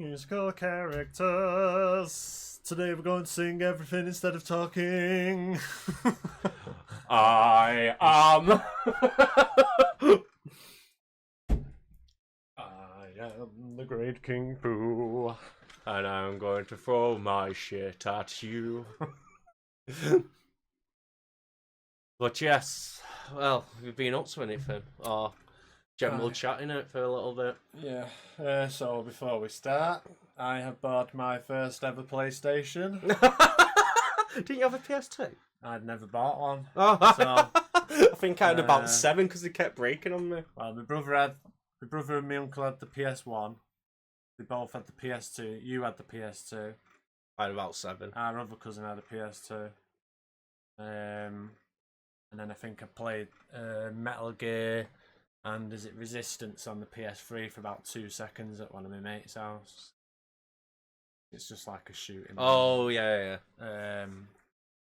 Musical characters. Today we're going to sing everything instead of talking. I am. I am the great King Pooh. And I'm going to throw my shit at you. But yes, well, we've been up to anything, or general chatting it for a little bit. Yeah, so before we start, I have bought my first ever PlayStation. Didn't you have a PS2? I'd never bought one. Oh, So, I think I had about 7 because they kept breaking on me. well, my brother and my uncle had the PS1. They both had the PS2. You had the PS2. I had about 7. Our other cousin had a PS2. And then I think I played Metal Gear and is it Resistance on the PS3 for about 2 seconds at one of my mates' house. It's just like a shooting. Oh, yeah. I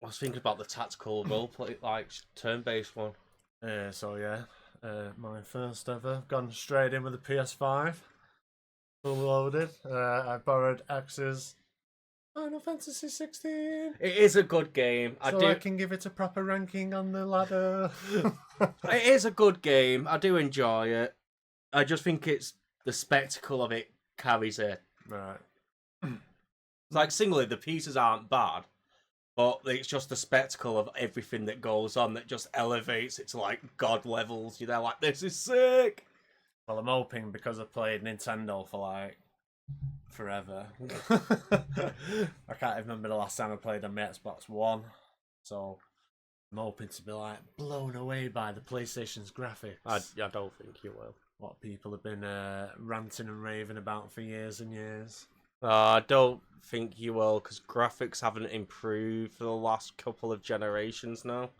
was thinking about the tactical roleplay, like turn-based one. So yeah, my first ever. Gone straight in with the PS5. Full loaded. I borrowed X's Final Fantasy 16. It is a good game. I can give it a proper ranking on the ladder. It is a good game. I do enjoy it. I just think it's the spectacle of it carries it. Right. Like singly, the pieces aren't bad, but it's just the spectacle of everything that goes on that just elevates it to like god levels. You're there like, this is sick. Well, I'm hoping because I played Nintendo for like forever. I can't remember the last time I played on my Xbox One, so I'm hoping to be like blown away by the PlayStation's graphics. I don't think you will. What people have been ranting and raving about for years and years. I don't think you will, because graphics haven't improved for the last couple of generations now.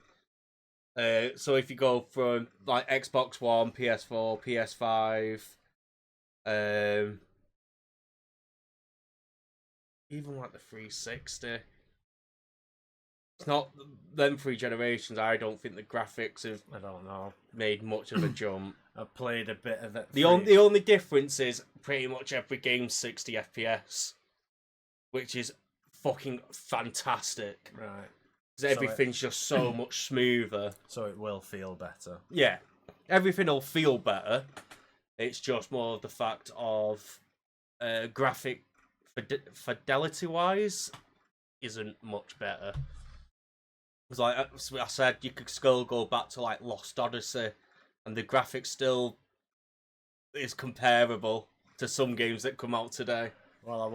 So if you go from like Xbox One, PS4, PS5, even like the 360, it's not them 3 generations. I don't think the graphics have. I don't know. Made much of a jump. I've played a bit of it. The only difference is pretty much every game's 60 FPS, which is fucking fantastic. Right. Because everything's just so much smoother. So it will feel better. Yeah. Everything will feel better. It's just more of the fact of graphic fidelity-wise isn't much better. Because like I said, you could still go back to like Lost Odyssey, and the graphics still is comparable to some games that come out today. Well, I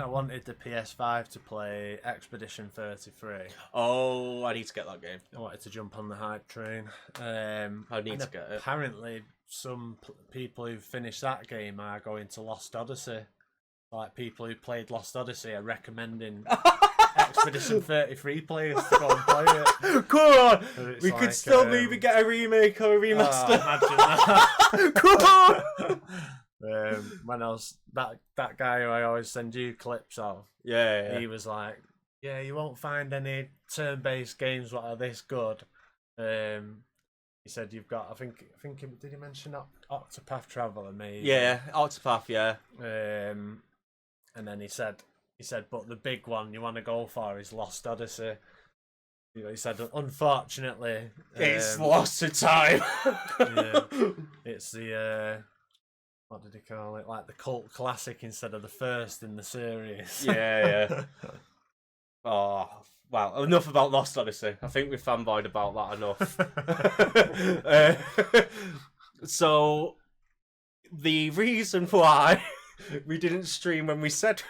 wanted the PS5 to play Expedition 33. Oh, I need to get that game. I wanted to jump on the hype train. I need to get it. Apparently, some people who finished that game are going to Lost Odyssey. Like people who played Lost Odyssey are recommending Expedition 33 players to go and play it. Come on! We could still maybe get a remake or a remaster. Imagine that. Come on! When I was that guy who I always send you clips of, Yeah. he was like, "Yeah, you won't find any turn-based games that are this good." He said you've got. I think. Did he mention Octopath Traveler? Maybe. Yeah, Octopath. Yeah. And then he said, but the big one you want to go for is Lost Odyssey. He said, unfortunately, It's lost to time. yeah, it's the what did he call it? Like the cult classic instead of the first in the series. Yeah. Oh, well, enough about Lost Odyssey. I think we've fanboyed about that enough. So, the reason why we didn't stream when we said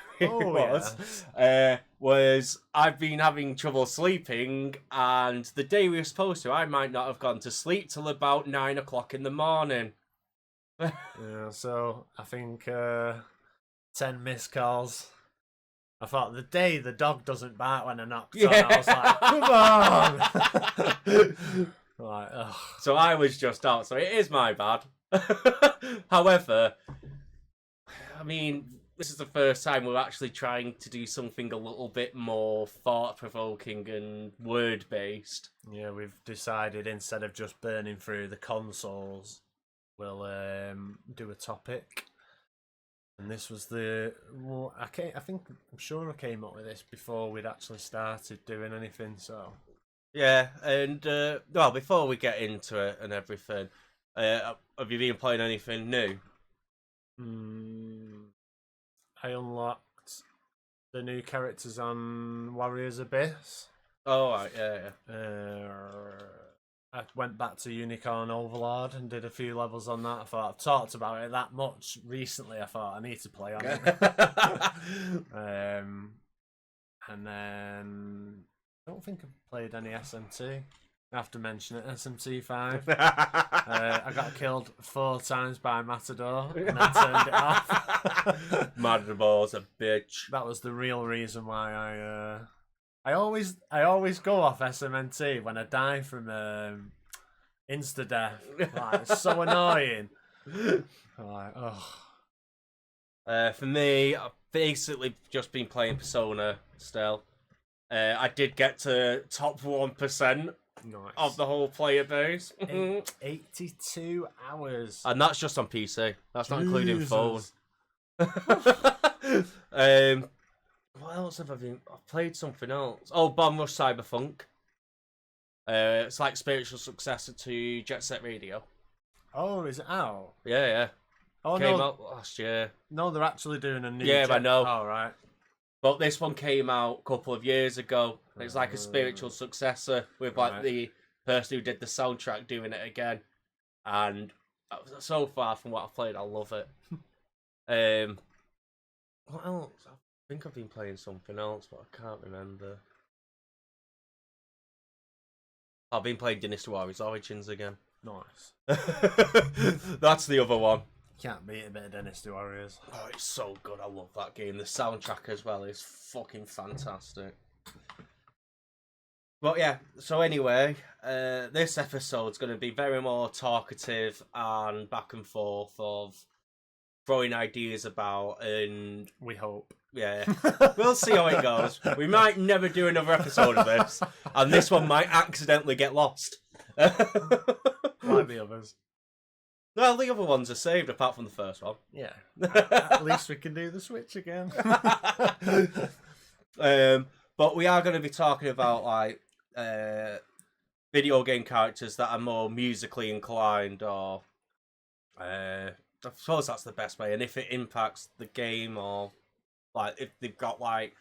was I've been having trouble sleeping, and the day we were supposed to, I might not have gone to sleep till about 9 o'clock in the morning. Yeah, so I think 10 missed calls. I thought the day the dog doesn't bark when I knocked on, I was like, come on! Like, ugh. So I was just out, so it is my bad. However, I mean, this is the first time we're actually trying to do something a little bit more thought-provoking and word-based. Yeah, we've decided instead of just burning through the consoles, we'll do a topic. And this was well, I'm sure I came up with this before we'd actually started doing anything. So Yeah, and well, before we get into it and everything, have you been playing anything new? I unlocked the new characters on Warriors Abyss. Oh, right, yeah, I went back to Unicorn Overlord and did a few levels on that. I thought I've talked about it that much recently. I thought I need to play on it. And then I don't think I've played any SMT. I have to mention it, SMT5. I got killed 4 times by Matador and then turned it off. Matador's a bitch. That was the real reason why I always go off SMNT when I die from insta death. Like, it's so annoying. Like, For me, I've basically just been playing Persona still. I did get to top 1% nice. of the whole player base. 82 hours. And that's just on PC. That's not including phone. What else have I been? I've played something else. Oh, Bomb Rush Cyberpunk. It's like spiritual successor to Jet Set Radio. Oh, is it out? Yeah. Oh, Came out last year. No, they're actually doing a new. Yeah, I know. Oh, right. But this one came out a couple of years ago. It's like a spiritual successor with like the person who did the soundtrack doing it again. And so far from what I've played, I love it. What else? I think I've been playing something else, but I can't remember. I've been playing Dynasty Warriors Origins again. Nice. That's the other one. Can't beat a bit of Dynasty Warriors. Oh, it's so good. I love that game. The soundtrack as well is fucking fantastic. But yeah, so anyway, this episode's going to be very more talkative and back and forth of throwing ideas about, and we hope. Yeah, we'll see how it goes. We might never do another episode of this, and this one might accidentally get lost. Like the others. Well, the other ones are saved apart from the first one. Yeah. At least we can do the Switch again. But we are going to be talking about like video game characters that are more musically inclined, or I suppose that's the best way. And if it impacts the game, or like if they've got like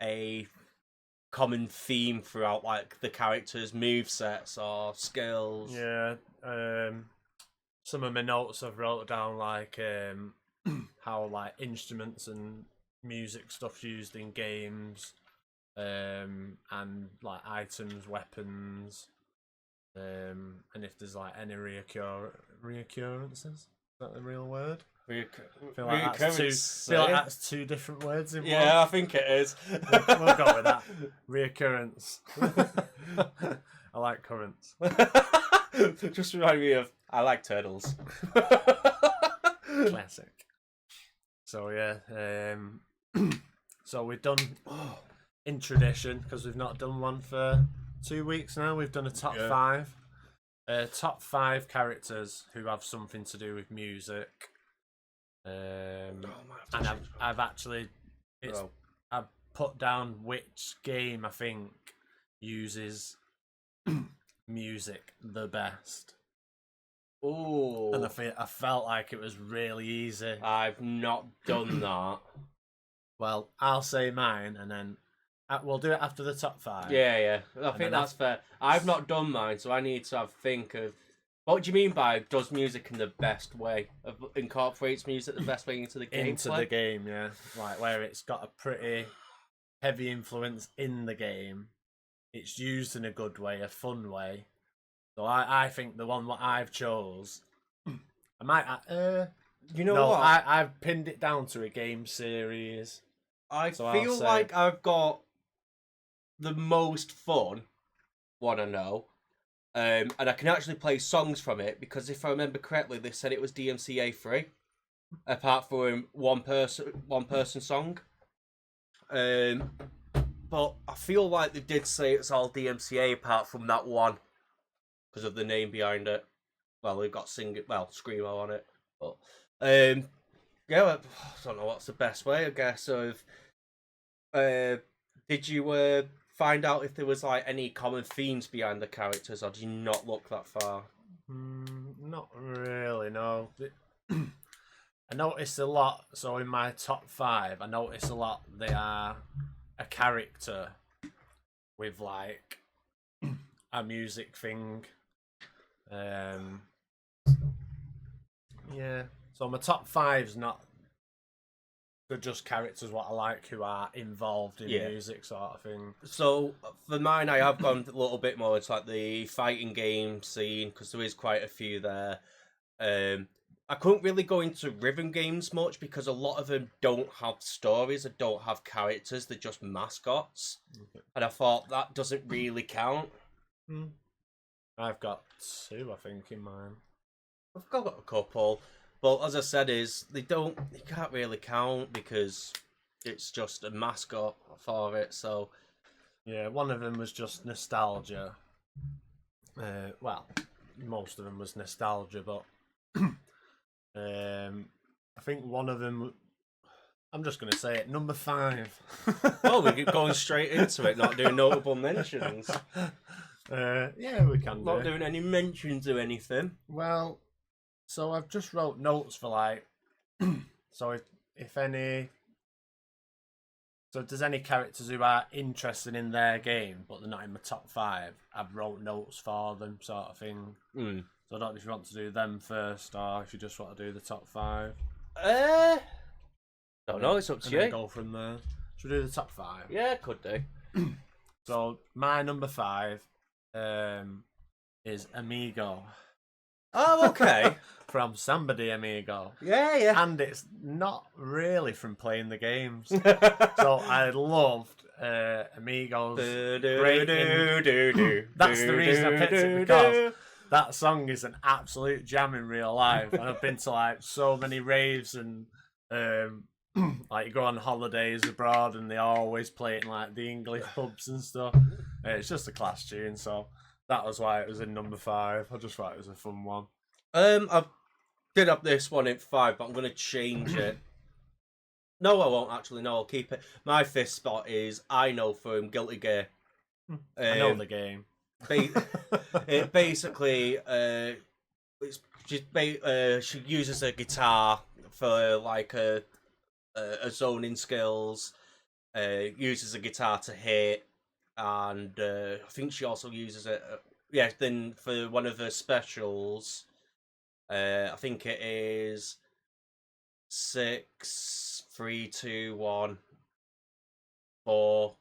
a common theme throughout like the characters' movesets or skills. Yeah. Some of my notes I've wrote down like how like instruments and music stuff's used in games, and like items, weapons, and if there's like any reoccurrences. Is that the real word? I feel like that's two different words in one. Yeah, I think it is. We'll go with that. Reoccurrence. I like currents. Just remind me of I like turtles. Classic. So yeah, so we've done in tradition, because we've not done one for 2 weeks now. We've done a top 5, top 5 characters who have something to do with music. And I've actually I've put down which game I think uses music the best. Oh, and I felt like it was really easy. I've not done that. Well, I'll say mine, and then we'll do it after the top 5. Yeah. I think that's fair. I've not done mine, so I need to think of. What do you mean by does music in the best way? Incorporates music the best way into the game? Into the game, yeah. Like where it's got a pretty heavy influence in the game. It's used in a good way, a fun way. So I think the one that I've chose, I might, you know what? I've pinned it down to a game series. I feel like I've got the most fun one I know, and I can actually play songs from it because if I remember correctly, they said it was DMCA free, apart from one person song. But I feel like they did say it's all DMCA apart from that one. Because of the name behind it. Well, we've got Screamo on it. But yeah, well, I don't know what's the best way, I guess, of... did you find out if there was like any common themes behind the characters, or did you not look that far? Not really, no. I noticed a lot, so in my top 5, I noticed a lot they are a character with like a music thing. Yeah. So my top 5's not, they're just characters what I like who are involved in music sort of thing. So for mine, I have gone a little bit more. It's like the fighting game scene because there is quite a few there. I couldn't really go into rhythm games much because a lot of them don't have stories or don't have characters. They're just mascots, and I thought that doesn't really count. I've got 2, I think, in mine. I've got a couple, but as I said, you can't really count because it's just a mascot for it. So yeah, one of them was just nostalgia. Well, most of them was nostalgia, but I think one of them. I'm just gonna say it. Number 5. well, we're going straight into it, not doing notable mentions. Yeah, we can. Not doing any mentions or anything. Well, so I've just wrote notes for like. So if any. So if there's any characters who are interested in their game, but they're not in my top 5, I've wrote notes for them, sort of thing. So I don't know if you want to do them first, or if you just want to do the top 5. Don't know. It's up to you. Go from there. Should we do the top 5? Yeah, could do. So my number 5 is Amigo. Oh, okay. From Somebody Amigo. Yeah. And it's not really from playing the games. So I loved Amigos. That's the reason I picked it, because that song is an absolute jam in real life. And I've been to like so many raves and like you go on holidays abroad and they always play it in like the English pubs and stuff. It's just a class tune, so that was why it was in number 5. I just thought it was a fun one. I did have this one in 5, but I'm going to change it. No, I won't actually. No, I'll keep it. My 5th spot is I Know from Guilty Gear. I know the game. It basically, she uses a guitar for like a zoning skills. Uses a guitar to hit, and I think she also uses it. Then for one of her specials, I think it is 6, 3, 2, 1, 4.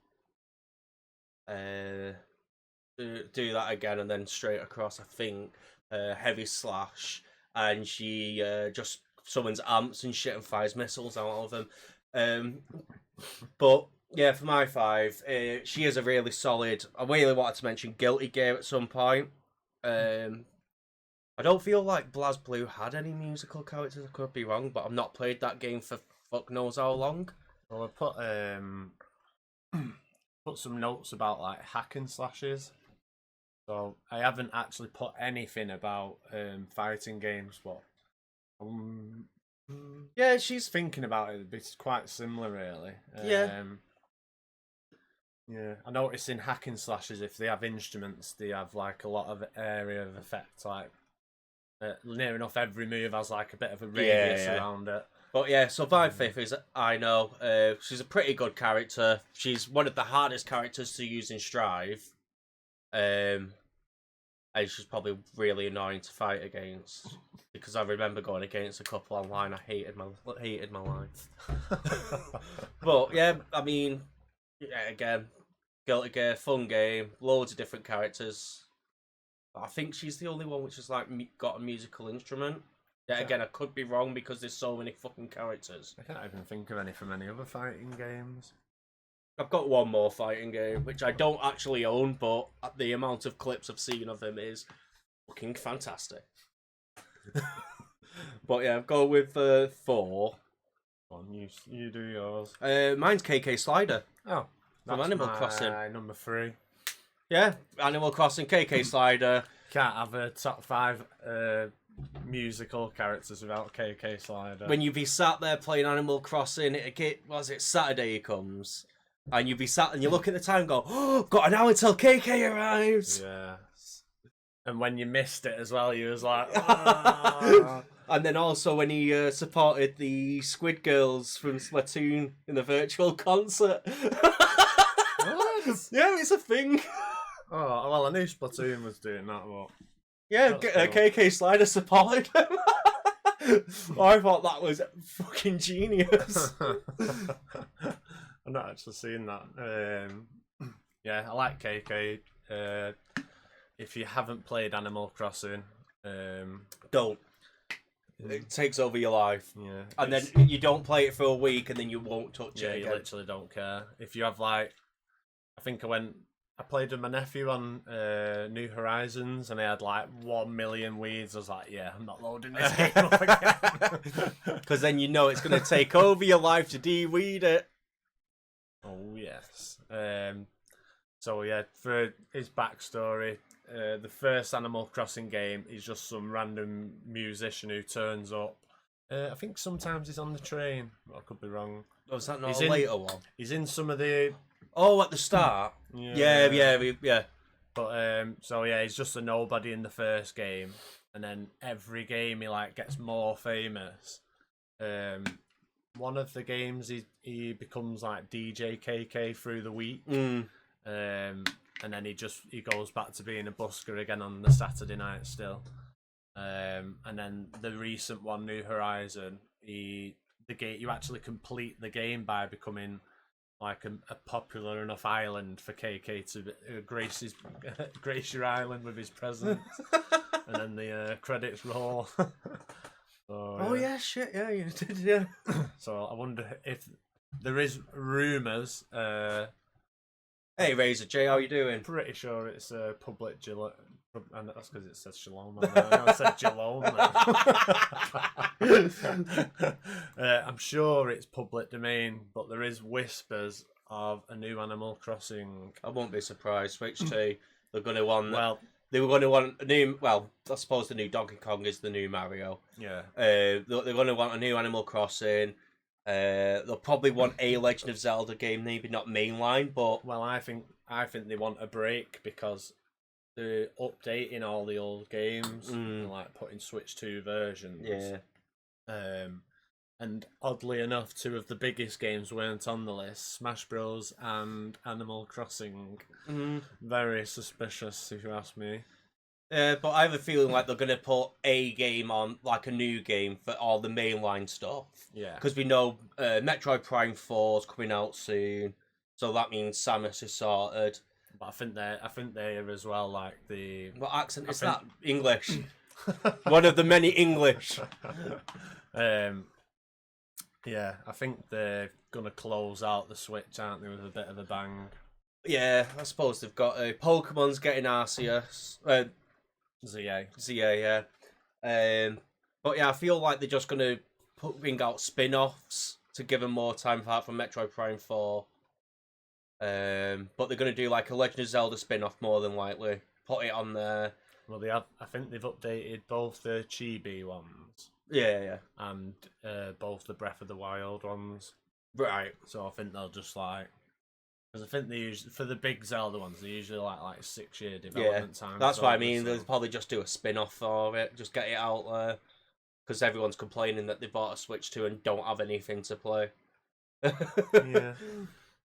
Do that again and then straight across. I think heavy slash, and she just summons amps and shit and fires missiles out of them. But yeah, for my 5, she is a really solid. I really wanted to mention Guilty Gear at some point. I don't feel like BlazBlue had any musical characters. I could be wrong, but I've not played that game for fuck knows how long. Well, I put some notes about like hack and slashes. So I haven't actually put anything about fighting games, but yeah, she's thinking about it. It's quite similar, really. Yeah, I noticed in hack and slashes, if they have instruments, they have like a lot of area of effect. Like near enough every move has like a bit of a radius around it. But yeah, so my 5th is I Know. She's a pretty good character. She's one of the hardest characters to use in Strive. And she's probably really annoying to fight against. Because I remember going against a couple online. I hated my life. But yeah, I mean, again, Guilty Gear, fun game, loads of different characters. I think she's the only one which has like got a musical instrument. Yeah, again, I could be wrong because there's so many fucking characters. I can't even think of any from any other fighting games. I've got one more fighting game, which I don't actually own, but the amount of clips I've seen of them is fucking fantastic. But yeah, I've gone with 4. On, you do yours. Mine's KK Slider. Oh, from Animal Crossing. Number 3. Yeah, Animal Crossing, KK Slider. Can't have a top 5 musical characters without KK Slider. When you be sat there playing Animal Crossing, Saturday comes, and you be sat and you look at the time and go, oh, got an hour until KK arrives. Yeah. And when you missed it as well, you was like, "Ah." And then also when he supported the Squid Girls from Splatoon in the virtual concert. What? Yeah, it's a thing. Oh, well, I knew Splatoon was doing that, but... Yeah, That's cool. KK Slider supported him. I thought that was fucking genius. I've not actually seen that. Yeah, I like KK. If you haven't played Animal Crossing, Don't. It takes over your life. yeah, And then it's- you don't play it for a week and then you won't touch yeah, it you again. literally don't care. If you have I think I played with my nephew on New Horizons, and he had 1 million weeds. I was like, yeah, I'm not loading this game up again. Because then you know it's going to take over your life to de-weed it. Oh yes. So yeah, for his backstory, the first Animal Crossing game is just some random musician who turns up. I think sometimes he's on the train. I could be wrong. Was that not He's a in- later one? He's in some of the Oh, at the start? Yeah. But so yeah, he's just a nobody in the first game, and then every game he gets more famous. One of the games he becomes DJ KK through the week. Mm. And then he goes back to being a busker again on the Saturday night still. And then the recent one, New Horizon, you actually complete the game by becoming a popular enough island for KK to grace your island with his presence. And then the credits roll. Oh yeah, shit, yeah, you did, yeah. So I wonder if there is rumours. Hey, Razor J, how you doing? Pretty sure it's a public and that's because it says Shalom. I said Shalom. I'm sure it's public domain, but there is whispers of a new Animal Crossing. I won't be surprised. Switch 2, they're going to want... Well, they were going to want a new... Well, I suppose the new Donkey Kong is the new Mario. yeah. They're going to want a new Animal Crossing. They'll probably want a Legend of Zelda game, maybe not mainline, but... Well, I think they want a break because they're updating all the old games and putting Switch 2 versions. Yeah. And oddly enough, two of the biggest games weren't on the list: Smash Bros. And Animal Crossing. Very suspicious, if you ask me. But I have a feeling like they're going to put a game on, a new game for all the mainline stuff. Yeah. Because we know Metroid Prime 4 is coming out soon, so that means Samus is sorted. But I think they're as well the... What accent is that? English. One of the many English. Yeah, I think they're going to close out the Switch, aren't they, with a bit of a bang. Yeah, I suppose they've got Pokemon's getting Arceus. ZA. ZA, yeah. But yeah, I feel like they're just going to bring out spin-offs to give them more time for Metroid Prime 4. But they're going to do a Legend of Zelda spin-off more than likely. Put it on there. Well, I think they've updated both the Chibi ones. Yeah. And both the Breath of the Wild ones. Right. So I think they'll just because I think they usually, for the big Zelda ones, they usually 6-year development time. That's what I mean. They'll probably just do a spin-off for it. Just get it out there. Because everyone's complaining that they bought a Switch 2 and don't have anything to play. Yeah.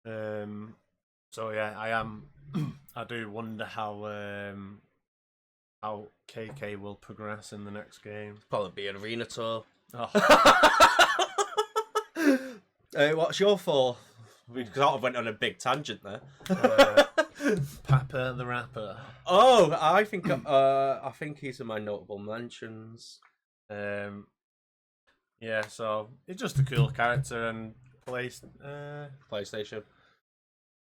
So yeah, I do wonder how KK will progress in the next game. Probably be an arena tour. Oh. What's your for? We sort of went on a big tangent there. Papa the Rapper. Oh, I think he's in my notable mentions. Yeah, so it's just a cool character and PlayStation.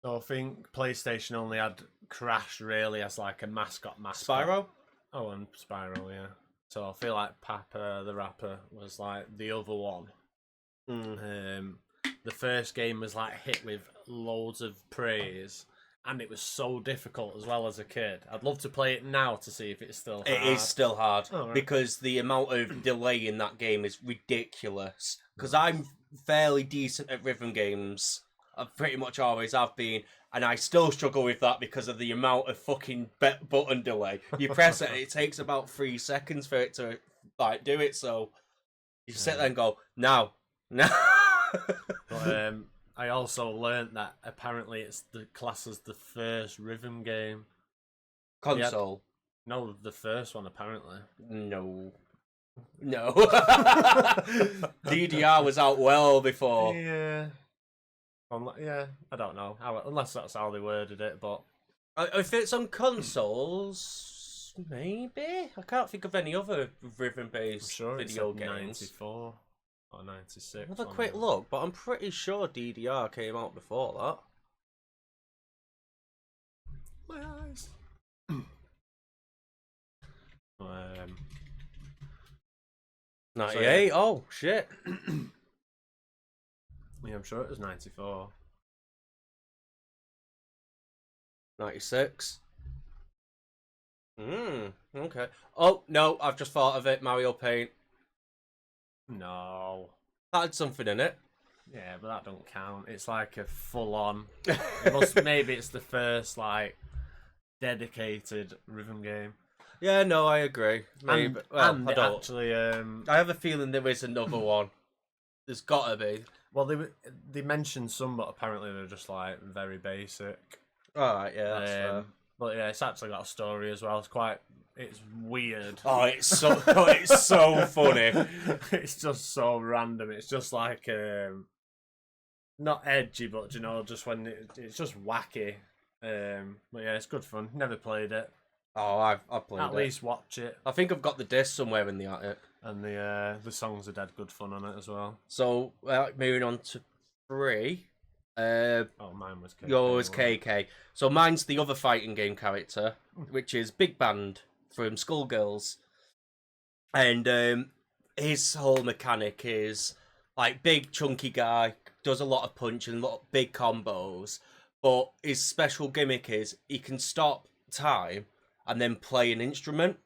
So I think PlayStation only had Crash really as a mascot. Spyro? Oh, and Spyro, yeah. So I feel like Papa the Rapper was the other one. The first game was hit with loads of praise, and it was so difficult as well as a kid. I'd love to play it now to see if it's still hard. It is still hard right. because the amount of delay in that game is ridiculous. Because I'm fairly decent at rhythm games. I pretty much always have been. And I still struggle with that because of the amount of fucking button delay. You press it, it takes about 3 seconds for it to like do it. So you sit there and go, now. But I also learnt that apparently it's the class as the first rhythm game. Console. No, the first one apparently. No. DDR was out well before. Yeah. Yeah, I don't know. Unless that's how they worded it, but... If it's on consoles, maybe? I can't think of any other rhythm-based video games. 94 or 96. Have a quick look, but I'm pretty sure DDR came out before that. My eyes. 98? So, oh, shit. Yeah, I'm sure it was 94. 96. Okay. Oh, no, I've just thought of it. Mario Paint. No. That had something in it. Yeah, but that don't count. It's like a full-on... maybe it's the first, like, dedicated rhythm game. Yeah, no, I agree. Maybe. And I don't. Actually... I have a feeling there is another one. There's gotta be. Well, they mentioned some, but apparently they're just, like, very basic. Alright, yeah, that's fair. But yeah, it's actually got a story as well. It's weird. Oh, it's so funny. It's just so random. It's just like not edgy, but just when it's just wacky. But yeah, it's good fun. Never played it. Oh, I've played it. At least watch it. I think I've got the disc somewhere in the attic. And the songs are dead good fun on it as well. So moving on to 3. Mine was KK. Yours KK. So mine's the other fighting game character, which is Big Band from Skullgirls. And his whole mechanic is like big chunky guy, does a lot of punching, a lot of big combos. But his special gimmick is he can stop time and then play an instrument.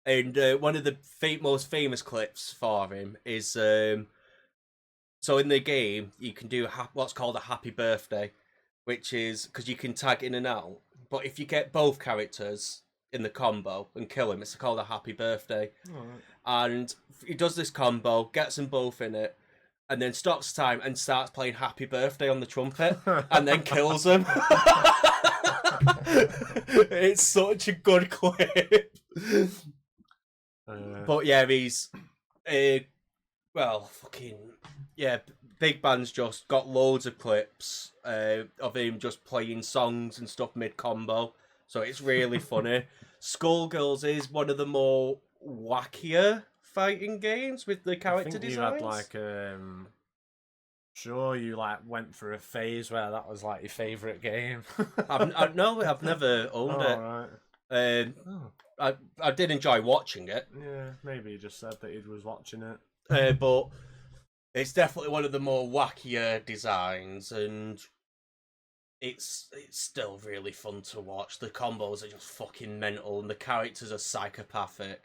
And one of the most famous clips for him is so in the game you can do what's called a happy birthday, which is because you can tag in and out. But if you get both characters in the combo and kill him, it's called a happy birthday. Right. And he does this combo, gets them both in it, and then stops time and starts playing Happy Birthday on the trumpet, and then kills them. It's such a good clip. But yeah, he's Big Band's just got loads of clips of him just playing songs and stuff mid combo, so it's really funny. Skullgirls is one of the more wackier fighting games with the character designs. You had sure you like went for a phase where that was like your favourite game. I've never owned it. Right. I did enjoy watching it. Yeah, maybe he just said that he was watching it. But it's definitely one of the more wackier designs, and it's still really fun to watch. The combos are just fucking mental, and the characters are psychopathic.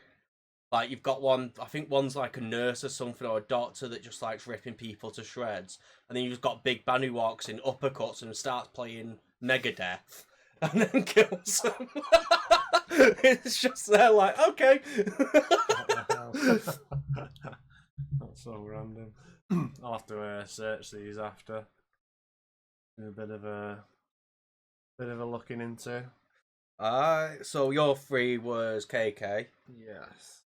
Like, you've got one, I think one's like a nurse or something, or a doctor that just likes ripping people to shreds. And then you've got Big Ben who walks in, uppercuts and starts playing Megadeth, and then kills them. It's just there like, okay. What the hell? That's so random. I'll have to search these after. A bit of a looking into. So your 3 was KK. Yes.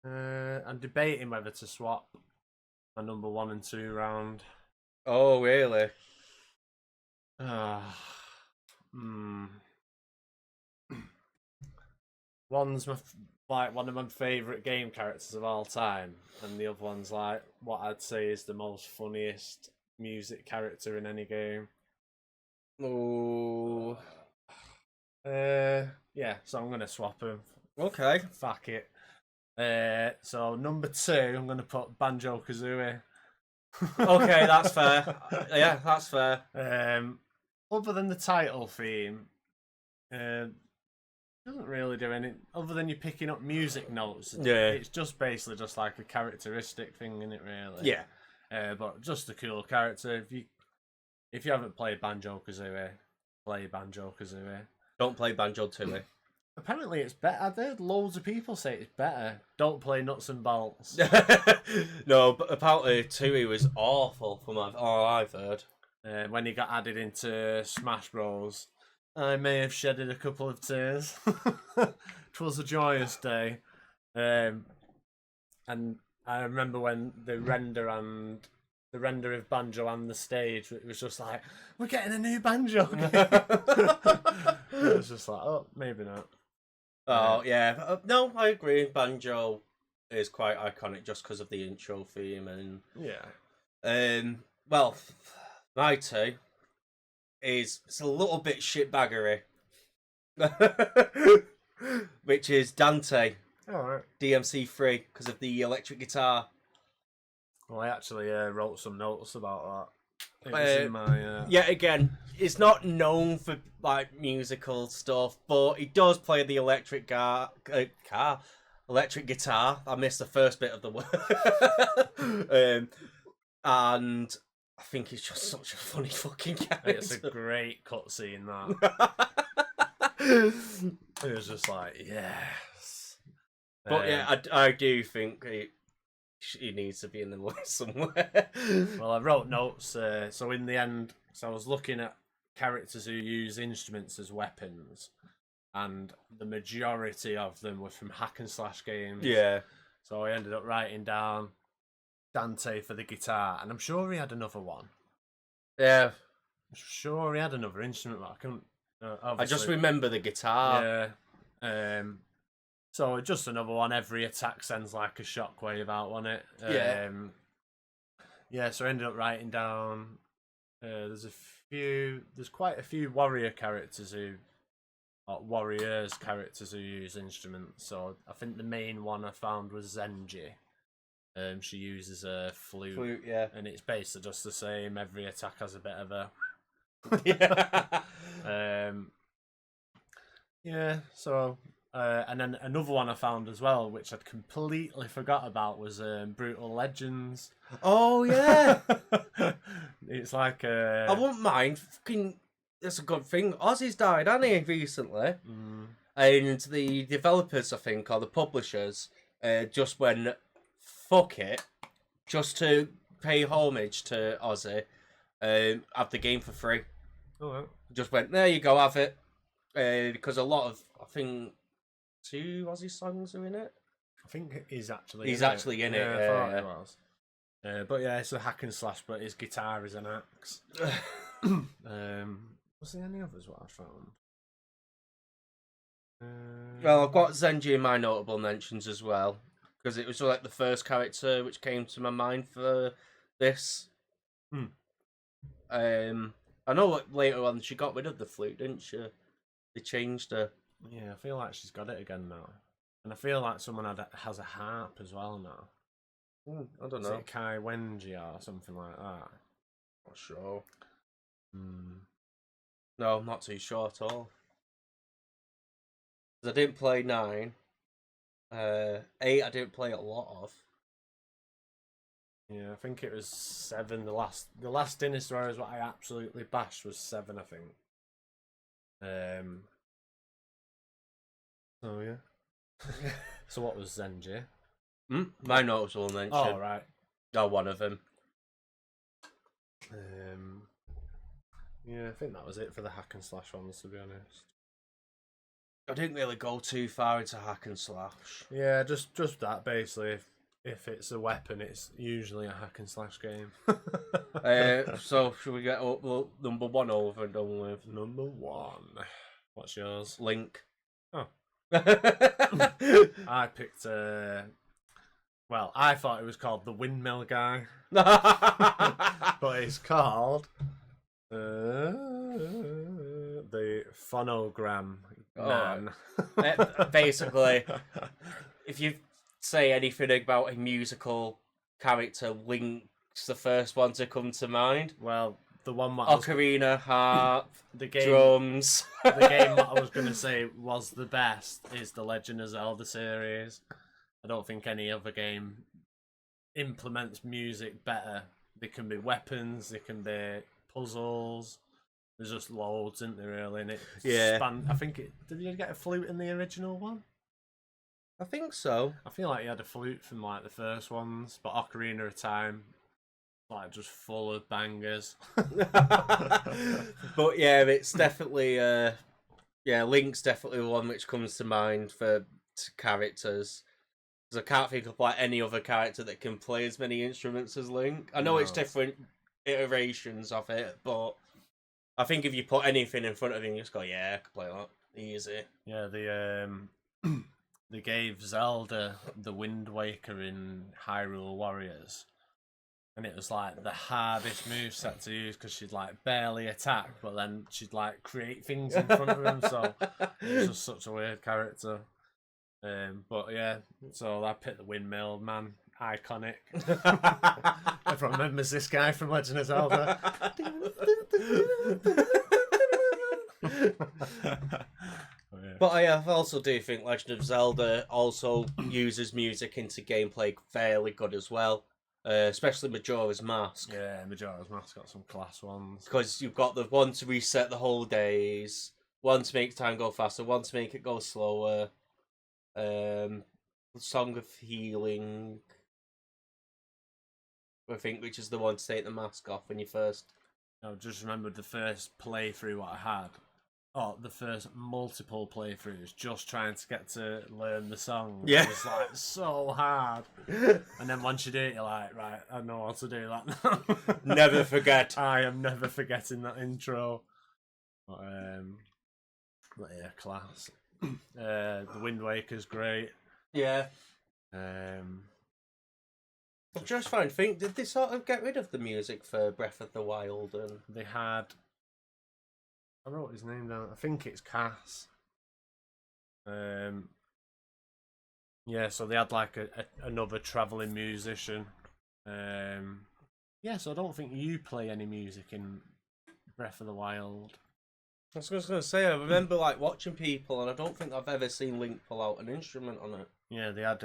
I'm debating whether to swap my number 1 and 2 round. Oh, really? One's like one of my favourite game characters of all time, and the other one's like what I'd say is the most funniest music character in any game. Oh. Yeah, so I'm gonna swap them. Okay. Fuck it. So number 2, I'm gonna put Banjo Kazooie. Okay, that's fair. Yeah, that's fair. other than the title theme, doesn't really do anything other than you picking up music notes. Yeah. It's just basically just like a characteristic thing, isn't it? Really. Yeah. But just a cool character. If you haven't played Banjo-Kazooie, play Banjo-Kazooie. Don't play Banjo-Tooie. Apparently it's better. I've heard loads of people say it's better. Don't play Nuts and Bolts. No, but apparently Tooie was awful from all I've heard. When he got added into Smash Bros, I may have shedded a couple of tears. 'Twas a joyous day. And I remember when the render of Banjo and the stage, it was just like, we're getting a new Banjo game. It was just like, oh, maybe not. Oh, yeah. No, I agree. Banjo is quite iconic just because of the intro theme. And yeah. Well, my two is it's a little bit shitbaggery. Which is Dante, Alright. DMC3, because of the electric guitar. Well, I actually wrote some notes about that. It was in my... Yeah, again, it's not known for like musical stuff, but he does play the electric electric guitar. I missed the first bit of the word. And I think he's just such a funny fucking character. It's a great cutscene, that. It was just like, yes. But yeah, I do think he needs to be in the list somewhere. Well, I wrote notes, so in the end, I was looking at characters who use instruments as weapons, and the majority of them were from hack and slash games. Yeah. So I ended up writing down Dante for the guitar, and I'm sure he had another one. Yeah. I'm sure he had another instrument, but I couldn't. I just remember the guitar. Yeah. So just another one. Every attack sends like a shockwave out on it. Yeah. Yeah. So I ended up writing down. There's quite a few warriors characters who use instruments. So I think the main one I found was Zenji. She uses a flute. Yeah. And it's basically just the same. Every attack has a bit of a. Yeah. Yeah. So. And then another one I found as well, which I'd completely forgot about, was Brutal Legends. Oh yeah. It's like I wouldn't mind. Fucking, that's a good thing. Ozzy's died, hasn't he, recently? And the developers, I think, or the publishers, just went fuck it, just to pay homage to Ozzy, have the game for free. Right. Just went, there you go, have it. Because a lot of, I think, 2 Ozzy songs are in it. I think he's actually in it. Yeah, I thought it was. But yeah, it's a hack and slash, but his guitar is an axe. Was there any others what I found? Well, I've got Zenji in my notable mentions as well, because it was like the first character which came to my mind for this. I know later on she got rid of the flute, didn't she? They changed her. Yeah, I feel like she's got it again now. And I feel like someone has a harp as well now. I don't Is know. it Kai Wenji or something like that? Not sure. No, I'm not too sure at all. I didn't play 9. 8 I didn't play a lot of. Yeah, I think it was 7. The last Dinner Stories what I absolutely bashed was 7, I think. Oh yeah. So what was Zenji? My notable mention. Oh right. No, one of them. Yeah, I think that was it for the hack and slash ones, to be honest. I didn't really go too far into hack and slash. Yeah, just that basically. If it's a weapon, it's usually a hack and slash game. So should we get number 1 over and done with? Number 1. What's yours? Link. Oh. I picked well, I thought it was called the Windmill Guy. But it's called the Phonogram Man. Basically, if you say anything about a musical character, Link's the first one to come to mind. Well, the one that Ocarina, harp, the game drums. the game that I was going to say was the best is the Legend of Zelda series. I don't think any other game implements music better. They can be weapons, they can be puzzles. There's just loads, isn't there, really? And I think did you get a flute in the original one? I think so. I feel like you had a flute from like the first ones, but Ocarina of Time, like just full of bangers. But yeah, it's definitely Link's definitely the one which comes to mind for characters. Because I can't think of like any other character that can play as many instruments as Link. I know it's different iterations of it, but I think if you put anything in front of him, you just go, yeah, I can play that easy. Yeah, they gave Zelda the Wind Waker in Hyrule Warriors, and it was like the hardest moveset to use because she'd like barely attack, but then she'd like create things in front of him. So it was just such a weird character. But yeah, so I picked the windmill man, iconic. Everyone remembers this guy from Legend of Zelda. But I also do think Legend of Zelda also uses music into gameplay fairly good as well. Especially Majora's Mask. Yeah, Majora's Mask got some class ones. Because you've got the one to reset the whole days, one to make time go faster, one to make it go slower. Song of Healing, I think, which is the one to take the mask off when you first. I just remembered the first playthrough what I had. Oh, the first multiple playthroughs, just trying to get to learn the song. Yeah. It was like so hard. And then once you do it, you're like, right, I know how to do that now. Never forget. I am never forgetting that intro. But yeah, class. The Wind Waker's great. Yeah. I'm just trying to think, did they sort of get rid of the music for Breath of the Wild? And they had. I wrote his name down. I think it's Cass. Yeah, so they had like another travelling musician. Yeah, so I don't think you play any music in Breath of the Wild. I was just going to say, I remember like watching people, and I don't think I've ever seen Link pull out an instrument on it. Yeah, they had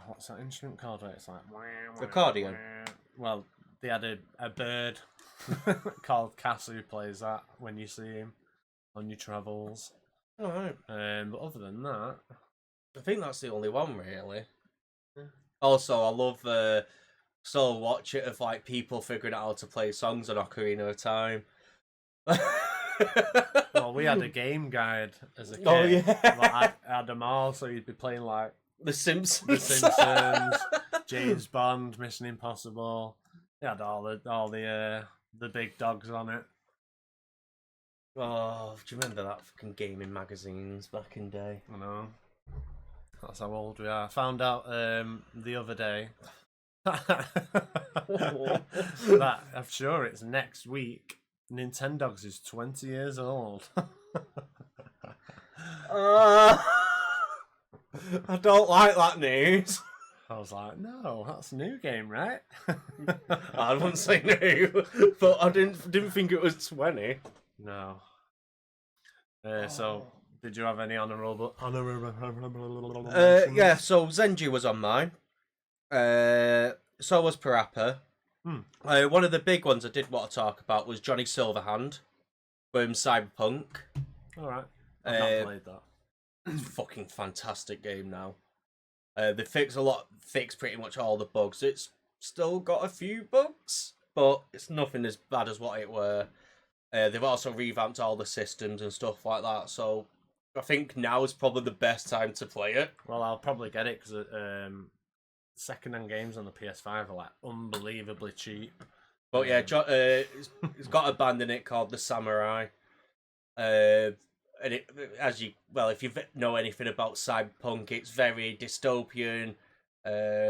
what's that instrument called? Where it's like accordion. Well, they had a bird called Cass who plays that when you see him on your travels. All right. But other than that, I think that's the only one really. Yeah. Also, I love still watch it of like people figuring out how to play songs on Ocarina of Time. Well, we had a game guide as a kid. Oh yeah, like, I had them all, so you'd be playing like The Simpsons, James Bond, Mission Impossible. They had all the big dogs on it. Oh, do you remember that fucking gaming magazines back in day? I know. That's how old we are. I found out the other day that I'm sure it's next week. Nintendogs is 20 years old. I don't like that news. I was like, no, that's a new game, right? I wouldn't say no, but I didn't think it was 20. No. So, did you have any honourable? Yeah. So Zenji was on mine. So was Parappa. One of the big ones I did want to talk about was Johnny Silverhand from Cyberpunk. All right. I've not played that. It's a fucking fantastic game now. They fixed pretty much all the bugs. It's still got a few bugs, but it's nothing as bad as what it were. They've also revamped all the systems and stuff like that, so I think now is probably the best time to play it. Well, I'll probably get it because second-hand games on the PS5 are like unbelievably cheap. But yeah, it's got a band in it called the Samurai. And if you know anything about Cyberpunk, it's very dystopian.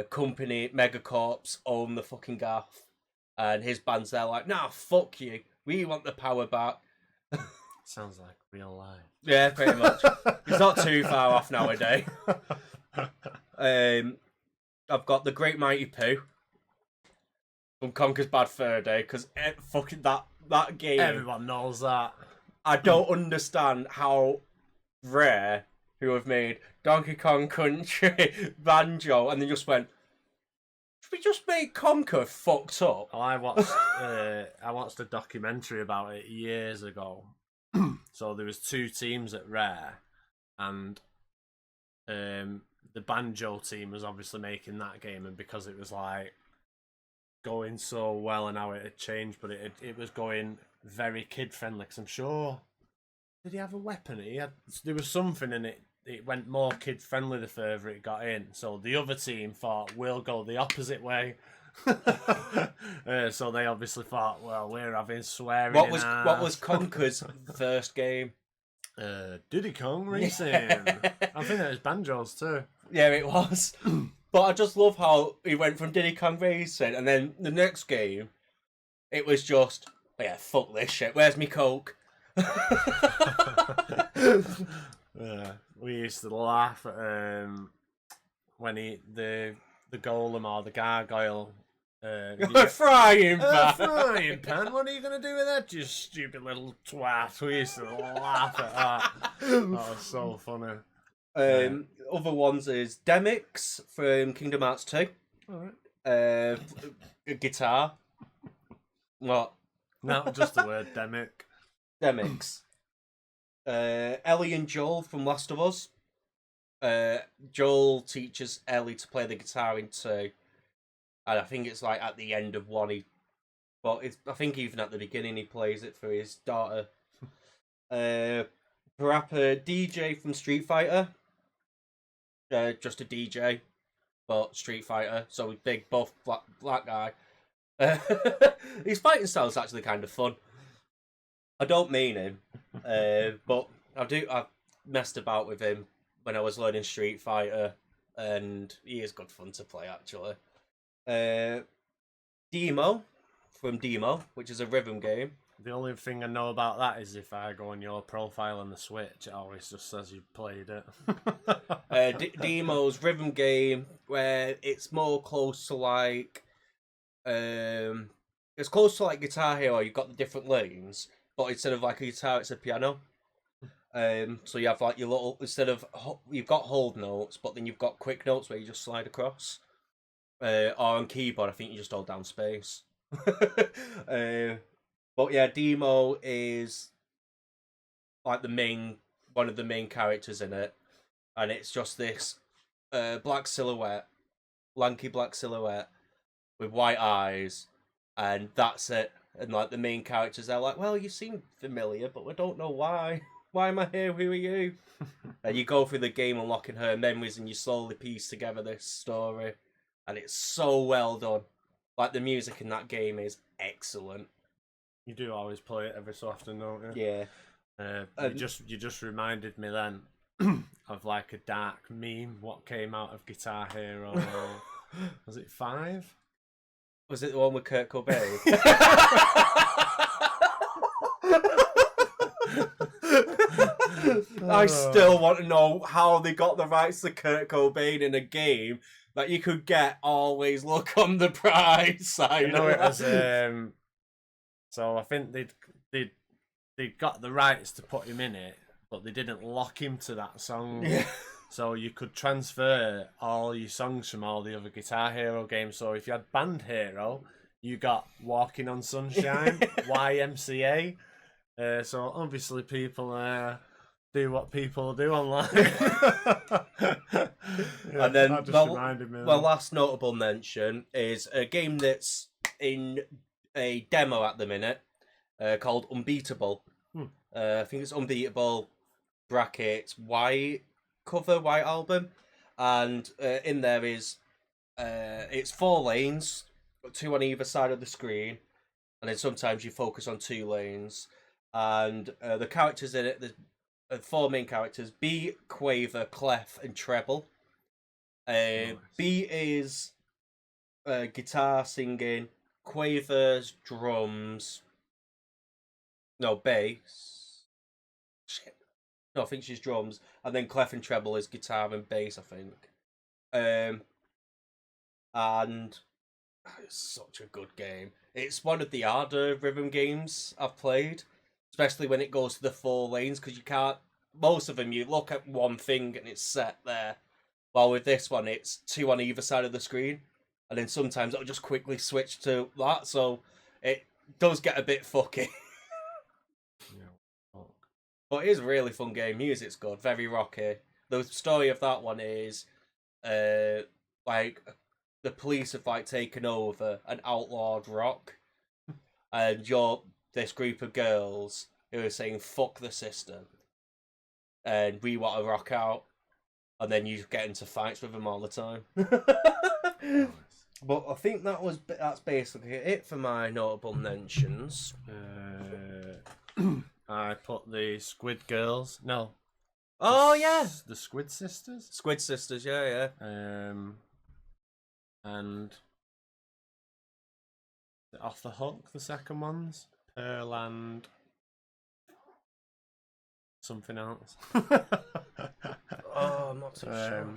Company Megacorps own the fucking gaff, and his band's there like, nah, fuck you. We want the power back. Sounds like real life. Yeah, pretty much. It's not too far off nowadays. I've got the Great Mighty Pooh. from Conker's Bad Fur Day, because fucking that game. Everyone knows that. I don't understand how Rare, who have made Donkey Kong Country, Banjo, and then just went, should we just make Conker fucked up? Oh, I watched a documentary about it years ago. So there was 2 teams at Rare, and the Banjo team was obviously making that game, and because it was like going so well and how it had changed, but it was going very kid friendly. Cause I'm sure, did he have a weapon? There was something in it. It went more kid friendly the further it got in. So the other team thought we'll go the opposite way. So they obviously thought, well, we're having swearing. What was Conker's first game? Diddy Kong Racing. I think that was Banjo's too. Yeah, it was. But I just love how he went from Diddy Kong Racing, and then the next game, it was just, oh yeah, fuck this shit. Where's me Coke? We used to laugh at when the golem or the gargoyle. Frying pan. Frying pan. What are you going to do with that, you stupid little twat? We used to laugh at that. That was so funny. Other ones is Demix from Kingdom Hearts 2. Alright. Guitar. What? No, just the word Demic. Demix. Ellie and Joel from Last of Us. Joel teaches Ellie to play the guitar in 2. And I think it's like at the end of 1, I think even at the beginning he plays it for his daughter. Rapper DJ from Street Fighter. Just a DJ, but Street Fighter, so big buff black guy. His fighting style is actually kind of fun. I don't mean him, but I've messed about with him when I was learning Street Fighter, and he is good fun to play actually. Demo from Demo, which is a rhythm game. The only thing I know about that is if I go on your profile on the Switch, it always just says you played it. Demo's rhythm game where it's more close to like, it's close to like Guitar Hero. You've got the different lanes, but instead of like a guitar, it's a piano. So you have like your little, instead of you've got hold notes, but then you've got quick notes where you just slide across. Or on keyboard, I think you just hold down space. But yeah, Demo is like one of the main characters in it, and it's just this black silhouette, lanky black silhouette with white eyes, and that's it. And like the main characters, they're like, "Well, you seem familiar, but we don't know why. Why am I here? Who are you?" And you go through the game unlocking her memories, and you slowly piece together this story, and it's so well done. Like the music in that game is excellent. You do always play it every so often, don't you? Yeah. You just reminded me then of like a dark meme. What came out of Guitar Hero? Was it 5? Was it the one with Kurt Cobain? I still want to know how they got the rights to Kurt Cobain in a game that you could get always look on the prize side. You know, it was so I think they got the rights to put him in it, but they didn't lock him to that song. Yeah. So you could transfer all your songs from all the other Guitar Hero games. So if you had Band Hero, you got Walking on Sunshine, YMCA. So obviously people do what people do online. Yeah, and then that just reminded me. My last notable mention is a game that's in a demo at the minute called Unbeatable. I think it's Unbeatable brackets white album, and in there is it's 4 lanes, 2 on either side of the screen, and then sometimes you focus on 2 lanes, and the characters in it, the 4 main characters: B, Quaver, Clef, and Treble. Nice. B is guitar singing, Quaver's drums, no, bass. Shit. No, I think she's drums, and then Clef and Treble is guitar and bass, I think. And It's such a good game. It's one of the harder rhythm games I've played, especially when it goes to the 4 lanes, because you can't. Most of them, you look at one thing and it's set there. While with this one, it's 2 on either side of the screen, and then sometimes it'll just quickly switch to that, so it does get a bit fucky. Yeah. But it is a really fun game. Music's good, very rocky. The story of that one is, like the police have like taken over and outlawed rock, and you're this group of girls who are saying "fuck the system," and we want to rock out, and then you get into fights with them all the time. But I think that's basically it for my notable mentions. I put the Squid Girls. No. Oh yeah, the Squid Sisters. Squid Sisters. Yeah. And Off the Hook, the second one's Pearl and something else. Oh, I'm not too sure.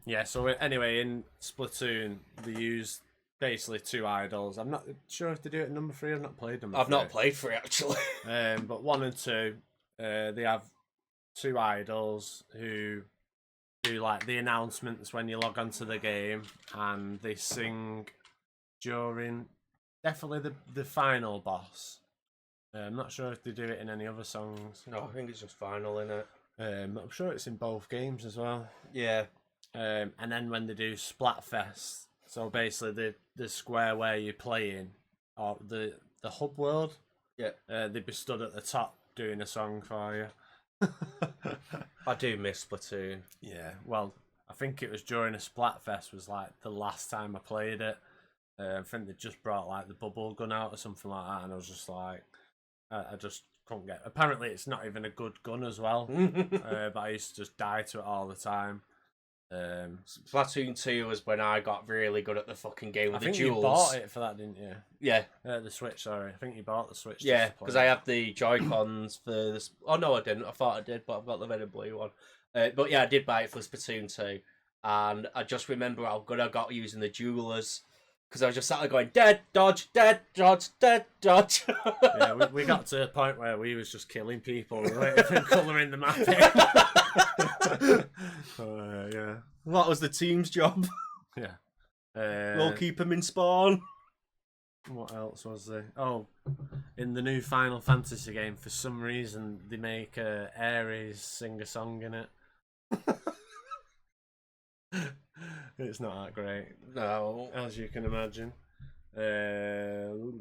Yeah, so anyway, in Splatoon, they use basically 2 idols. I'm not sure if they do it at number 3. I've not played number 3. I've not played 3 actually. But 1 and 2, they have 2 idols who do like the announcements when you log onto the game, and they sing during definitely the final boss. I'm not sure if they do it in any other songs. No, I think it's just final, innit? I'm sure it's in both games as well. Yeah. And then when they do Splatfest, so basically the square where you're playing, or the hub world, yeah, they'd be stood at the top doing a song for you. I do miss Splatoon. Yeah, well, I think it was during a Splatfest was like the last time I played it. I think they just brought like the bubble gun out or something like that, and I was just like, I just couldn't get. Apparently, it's not even a good gun as well. But I used to just die to it all the time. Splatoon 2 was when I got really good at the fucking game with the jewels. You bought it for that, didn't you? Yeah. The Switch, sorry. I think you bought the Switch. Yeah, because I have the Joy-Cons for this. Oh, no, I didn't. I thought I did, but I've got the red and blue one. But yeah, I did buy it for Splatoon 2. And I just remember how good I got using the jewelers. Because I was just sat there going, dead, dodge, dead, dodge, dead, dodge. Yeah, we got to a point where we was just killing people. We weren't even colouring the map in. Yeah. That was the team's job. Yeah. We'll keep them in spawn. What else was there? Oh, in the new Final Fantasy game, for some reason, they make Ares sing a song in it. It's not that great. No. As you can imagine. Yeah, we've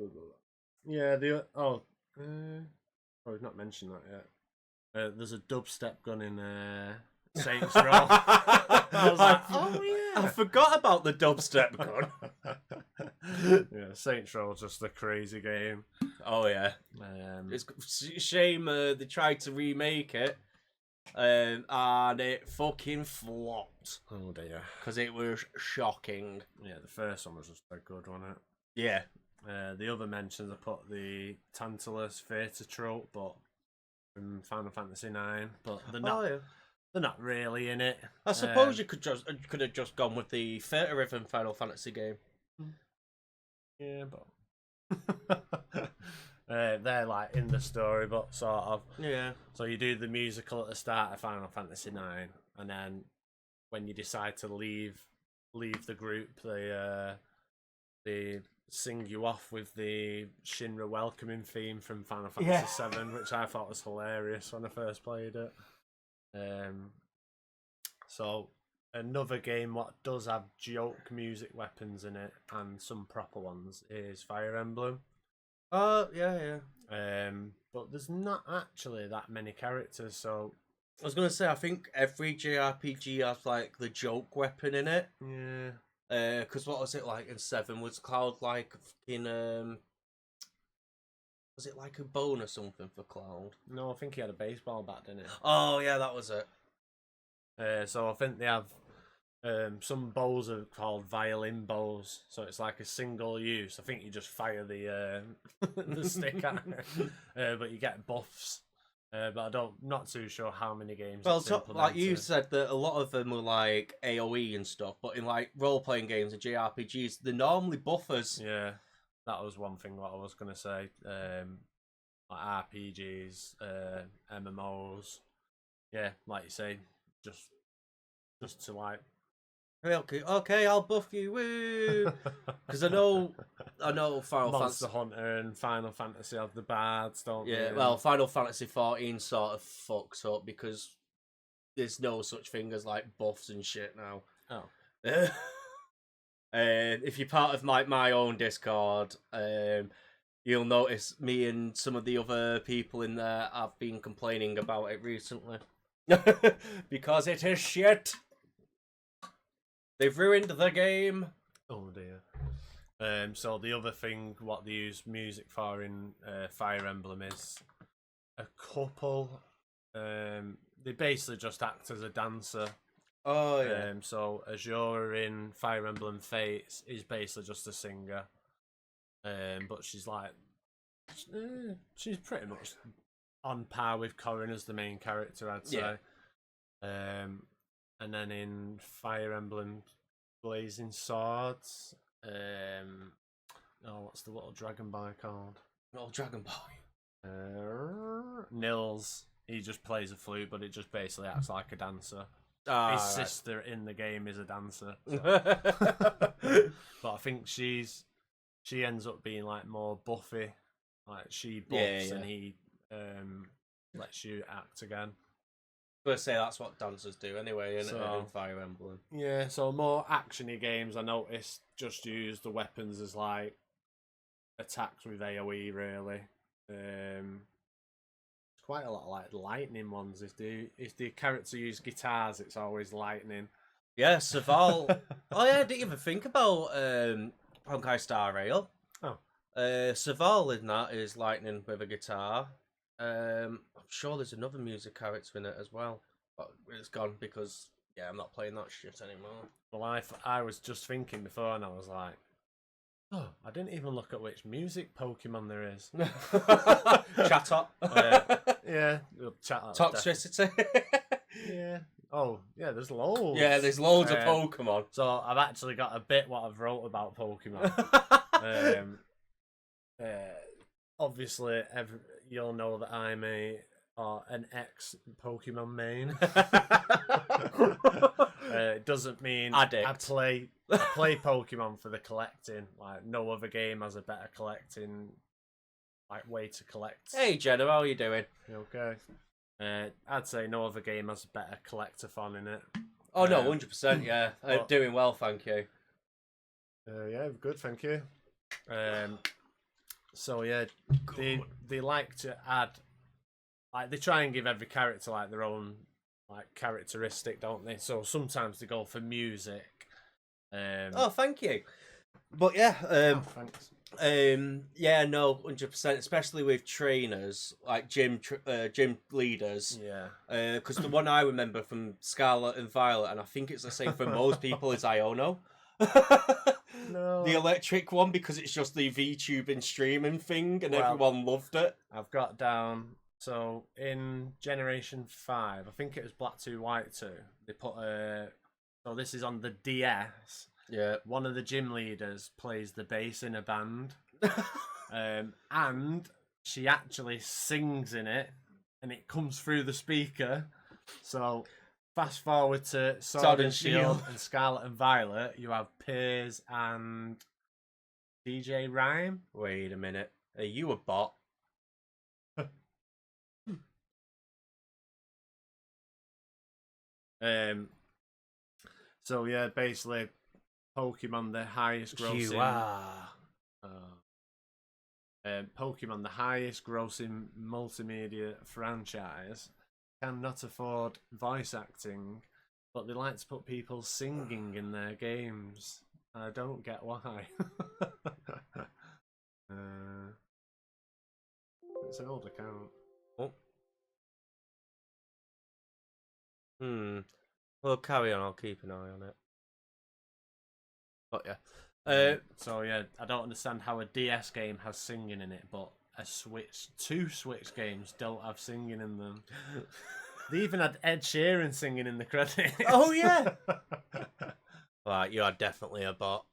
not mentioned that yet. There's a dubstep gun in Saints Row. I was like, oh yeah. I forgot about the dubstep gun. Yeah, Saints Row is just a crazy game. Oh yeah. It's a shame they tried to remake it. And it fucking flopped. Oh dear. Because it was shocking. Yeah, the first one was just a good one. Yeah. The other mentions, I put the Tantalus Theatre trope, but from Final Fantasy 9, but they're not. Oh, yeah. They're not really in it. I suppose you could have just gone with the Theatre Rhythm Final Fantasy game. Yeah, but they're like in the story, but sort of. Yeah. So you do the musical at the start of Final Fantasy 9, and then when you decide to leave the group, they sing you off with the Shinra welcoming theme from Final Fantasy 7, which I thought was hilarious when I first played it. So another game what does have joke music weapons in it and some proper ones is Fire Emblem. Oh yeah. But there's not actually that many characters, so I was gonna say I think every JRPG has like the joke weapon in it. Yeah. Because what was it like in 7? Was Cloud like fucking was it like a bone or something for Cloud? No, I think he had a baseball bat, didn't he? Oh yeah, that was it. So I think they have some bows are called violin bows, so it's like a single use. I think you just fire the the stick at it, but you get buffs but not too sure how many games. Well, it's like you implemented. said, that a lot of them were like AOE and stuff, but in like role playing games and JRPGs, they're normally buffers. Yeah, that was one thing what I was gonna say. Like RPGs, MMOs. Yeah, like you say, just to like. Okay, I'll buff you, woo! Because I know Final Monster Fantasy. Hunter and Final Fantasy have the bards, don't Yeah, they? well, Final Fantasy 14 sort of fucks up because there's no such thing as like buffs and shit now. Oh. If you're part of my own Discord, you'll notice me and some of the other people in there have been complaining about it recently. Because it is shit. They've ruined the game. Oh dear. So the other thing what they use music for in Fire Emblem is a couple. They basically just act as a dancer. Oh yeah. So Azura in Fire Emblem Fates is basically just a singer. But she's like, she's pretty much on par with Corrin as the main character, I'd say. Yeah. And then in Fire Emblem Blazing Swords, what's the little dragon boy called? Little Dragon Boy. Nils. He just plays a flute, but it just basically acts like a dancer. His His sister in the game is a dancer. So. Right. But I think she ends up being like more buffy. Like she buffs Yeah. and he lets you act again. But say that's what dancers do anyway in Fire Emblem. Yeah, so more actiony games I noticed just use the weapons as like attacks with AoE really. Quite a lot of like lightning ones. If the character use guitars, it's always lightning. Yeah, Saval. Oh yeah, I didn't even think about Honkai Star Rail. Oh. Saval in that is lightning with a guitar. I'm sure there's another music character in it as well, but it's gone because I'm not playing that shit anymore. Well, I was just thinking before, and I was like, oh, I didn't even look at which music Pokemon there is. Chatot. Yeah, chat. Toxicity. Yeah. Oh, yeah. There's loads. Yeah, there's loads of Pokemon. So I've actually got a bit what I've wrote about Pokemon. Obviously, you'll know that I'm an ex Pokemon main. It doesn't mean Addict. I play Pokemon for the collecting. Like no other game has a better collecting way to collect. Hey Jenna, how are you doing? Okay. I'd say no other game has a better collectathon in it. Oh no, 100%. Yeah, doing well, thank you. Yeah, good, thank you. So yeah, they like to add, like they try and give every character like their own like characteristic, don't they? So sometimes they go for music. Oh, thank you. But yeah, thanks. Yeah, no, 100%. Especially with trainers like gym leaders. Yeah. Because the one I remember from Scarlet and Violet, and I think it's the same for most people, is Iono. No. The electric one, because it's just the VTubing streaming thing, and everyone loved it. I've got down. So in Generation 5, I think it was Black 2, White 2. They put so this is on the DS. Yeah. One of the gym leaders plays the bass in a band. And she actually sings in it, and it comes through the speaker. So fast forward to Sword and Shield and Scarlet and Violet, you have Piers and DJ Rhyme. Wait a minute. Are you a bot? So yeah, basically Pokemon the highest grossing. You are. Pokemon the highest grossing multimedia franchise cannot afford voice acting, but they like to put people singing in their games. I don't get why. It's an old account. Oh. Well, carry on. I'll keep an eye on it. But yeah. So yeah, I don't understand how a DS game has singing in it, but two Switch games don't have singing in them. They even had Ed Sheeran singing in the credits. Oh yeah. Right, you are definitely a bot.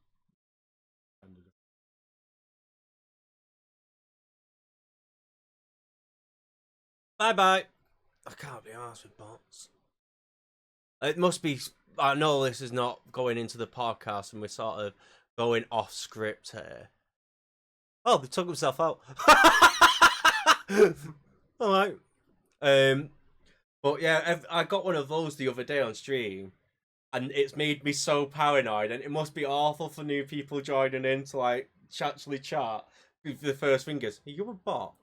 Bye bye. I can't be arsed with bots. It must be. I know this is not going into the podcast, and we're sort of going off script here. Oh, they took himself out. All right. But yeah, I got one of those the other day on stream, and it's made me so paranoid. And it must be awful for new people joining in to like actually chat. The first thing is, "Are you a bot?"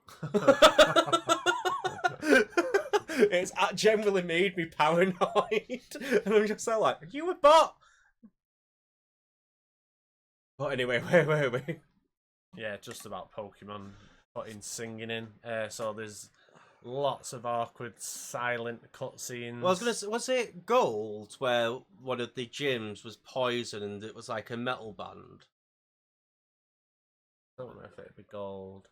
It's generally made me paranoid, and I'm just like, "Are you a bot?" But anyway, wait. Yeah, just about Pokemon putting singing in. So there's lots of awkward silent cutscenes. Well, I was gonna say, was it Gold where one of the gyms was poisoned and it was like a metal band? I don't know if it'd be Gold.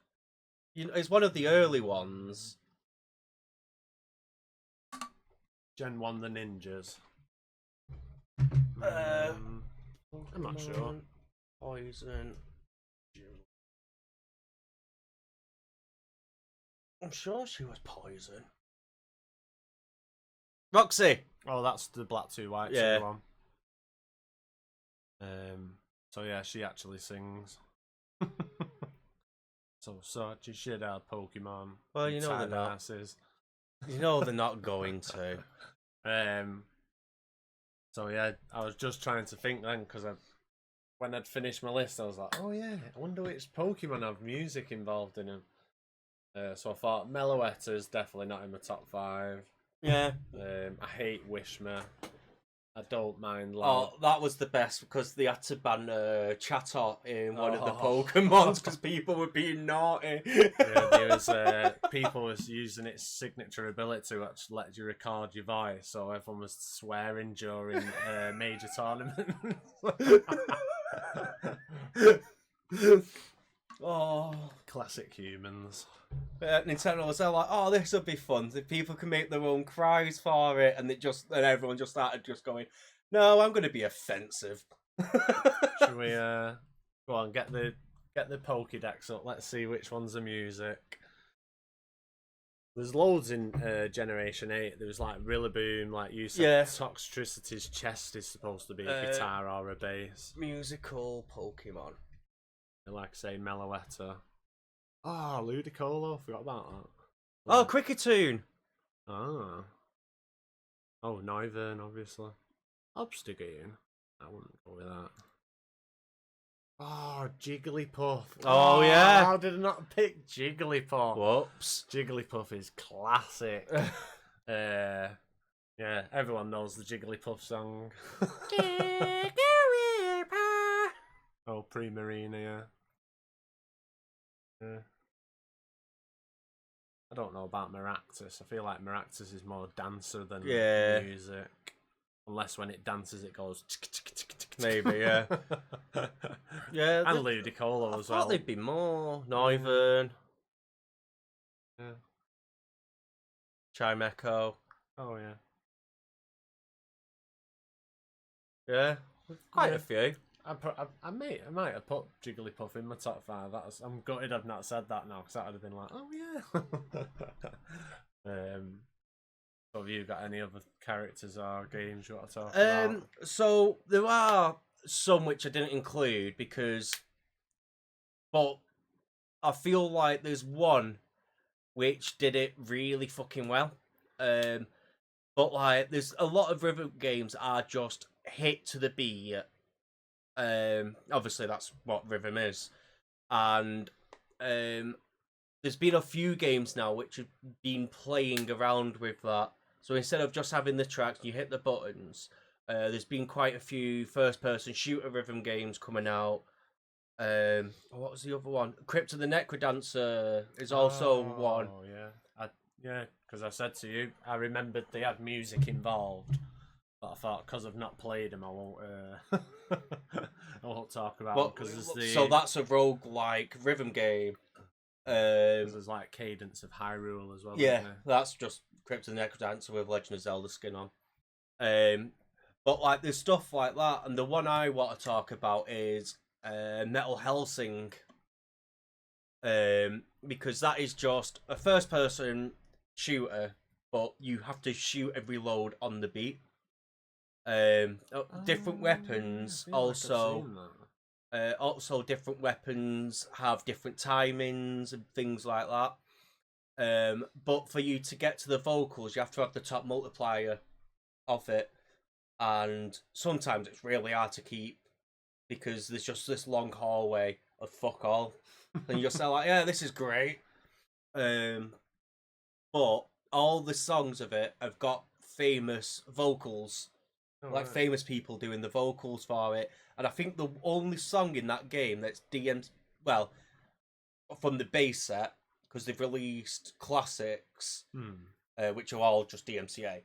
You know, it's one of the early ones. Gen 1 the Ninjas. I'm not sure. Poison. I'm sure she was poison. Roxy. Oh, that's the Black 2 White 2 Yeah. one. So yeah, she actually sings. So such a shit out Pokemon. Well, you know they're not. Asses. You know they're not going to. So yeah, I was just trying to think then because when I'd finished my list, I was like, oh yeah, I wonder which Pokemon have music involved in them. So I thought Meloetta's definitely not in my top 5. Yeah. I hate Wishma. I don't mind Oh, that was the best because they had to ban Chatot in one of the Oh. Pokemons because people were being naughty. Yeah, there was people was using its signature ability to actually let you record your voice, so everyone was swearing during major tournaments. Oh, classic humans. Nintendo was like, "Oh, this will be fun. If people can make their own cries for it," and everyone just started just going, "No, I'm going to be offensive." Should we go on get the Pokédex up? Let's see which one's the music. There's loads in Generation 8. There was like Rillaboom, like you said, Toxtricity's chest is supposed to be a guitar or a bass. Musical Pokemon. And like I say, Meloetta. Oh, Ludicolo, forgot about that. Oh, Cricketune. Ah. Oh, Noivern, obviously. Obstagoon. I wouldn't go with that. Oh, Jigglypuff. Oh, yeah. How did I not pick Jigglypuff? Whoops. Jigglypuff is classic. Yeah, everyone knows the Jigglypuff song. Oh, Primarina, yeah. I don't know about Maractus. I feel like Maractus is more dancer than music. Unless when it dances, it goes. Maybe, yeah. Yeah. And Ludicolo as well. I thought there'd be more. Noivern. Yeah. Chimecho. Oh yeah. Yeah. Quite a few. I might have put Jigglypuff in my top 5. I'm gutted I've not said that now because that would have been like, oh yeah. So have you got any other characters or games you want to talk about? So there are some which I didn't include but I feel like there's one which did it really fucking well. But like there's a lot of rhythm games are just hit to the beat. Obviously that's what rhythm is, and there's been a few games now which have been playing around with that. So instead of just having the tracks, you hit the buttons. There's been quite a few first-person shooter rhythm games coming out. What was the other one? Crypt of the Necrodancer is also one. Oh yeah, because I said to you, I remembered they had music involved. But I thought because I've not played them, I won't. I won't talk about them because So that's a roguelike rhythm game. There's like Cadence of Hyrule as well. Yeah, isn't there? that's just Crypt of the Necrodancer with Legend of Zelda skin on. But like there's stuff like that, and the one I want to talk about is Metal Hellsing. Because that is just a first-person shooter, but you have to shoot and reload on the beat. Different weapons also. Also, different weapons have different timings and things like that. But for you to get to the vocals, you have to have the top multiplier of it, and sometimes it's really hard to keep because there's just this long hallway of fuck all, and you're just like, yeah, this is great. But all the songs of it have got famous vocals, like famous people doing the vocals for it. And I think the only song in that game that's well, from the base set, because they've released classics, which are all just DMCA,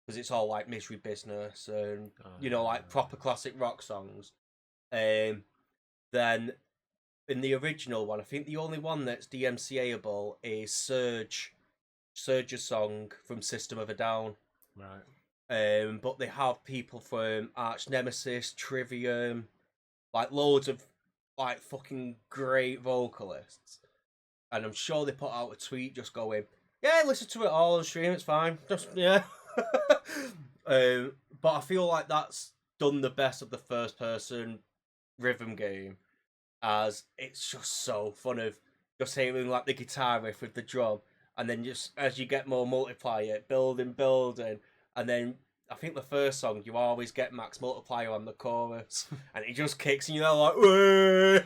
because it's all like Misery Business and like proper classic rock songs. Then in the original one, I think the only one that's DMCA-able is Surge's song from System of a Down. Right. But they have people from Arch Nemesis, Trivium, like loads of like fucking great vocalists. And I'm sure they put out a tweet just going, yeah, listen to it all on stream, it's fine. Just yeah. But I feel like that's done the best of the first person rhythm game, as it's just so fun of just hearing like the guitar riff with the drum, and then just as you get more multiplier, building, and then I think the first song you always get max multiplier on the chorus, and it just kicks and you're like, whoa!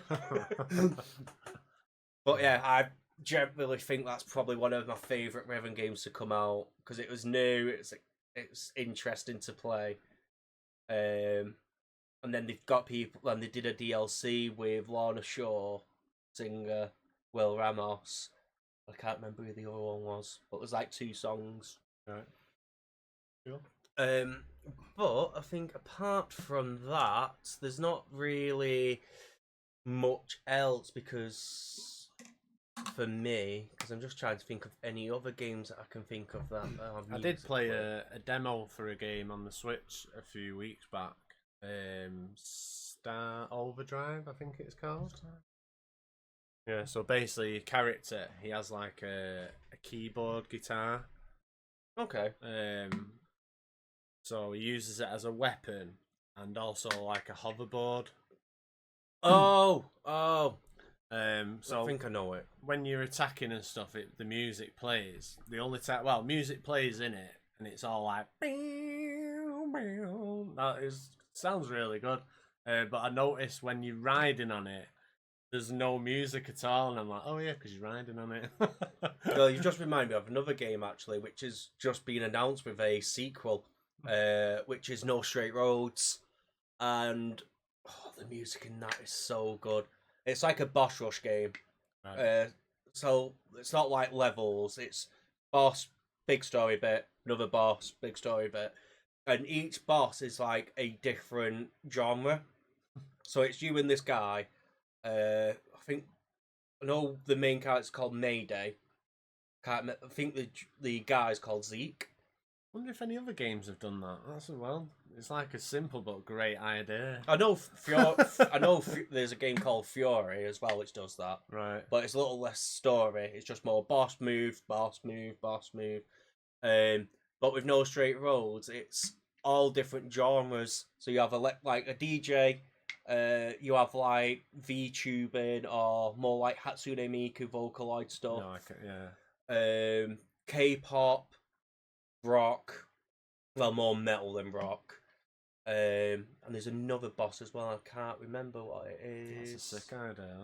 But yeah, I generally think that's probably one of my favourite rhythm games to come out because it was new, it's interesting to play. And then they've got people, and they did a DLC with Lorna Shore, singer Will Ramos. I can't remember who the other one was, but there's like 2 songs. Right. Cool. But I think apart from that, there's not really much else because for me, because I'm just trying to think of any other games that I can think of that. I did play a demo for a game on the Switch a few weeks back. Star Overdrive, I think it's called. Yeah, so basically, your character, he has like a keyboard guitar. Okay. So he uses it as a weapon and also like a hoverboard. Oh. So I think I know it. When you're attacking and stuff, the music plays. The only time, well, music plays in it, and it's all like. Sounds really good. But I noticed when you're riding on it, there's no music at all, and I'm like, oh yeah, because you're riding on it. Well, you just remind me of another game actually, which has just been announced with a sequel, which is No Straight Roads, and the music in that is so good. It's like a boss rush game. Right. So it's not like levels. It's boss, big story bit, another boss, big story bit. And each boss is like a different genre. So it's you and this guy. I know the main character's called Mayday. I think the guy's called Zeke. I wonder if any other games have done that. That's it's like a simple but great idea. I know there's a game called Fury as well, which does that. Right. But it's a little less story. It's just more boss move, boss move, boss move. But with No Straight Roads, it's all different genres. So you have like a DJ, you have like VTubing or more like Hatsune Miku Vocaloid stuff. Yeah. K-pop, rock, well, more metal than rock. And there's another boss as well. I can't remember what it is. That's a sick idea,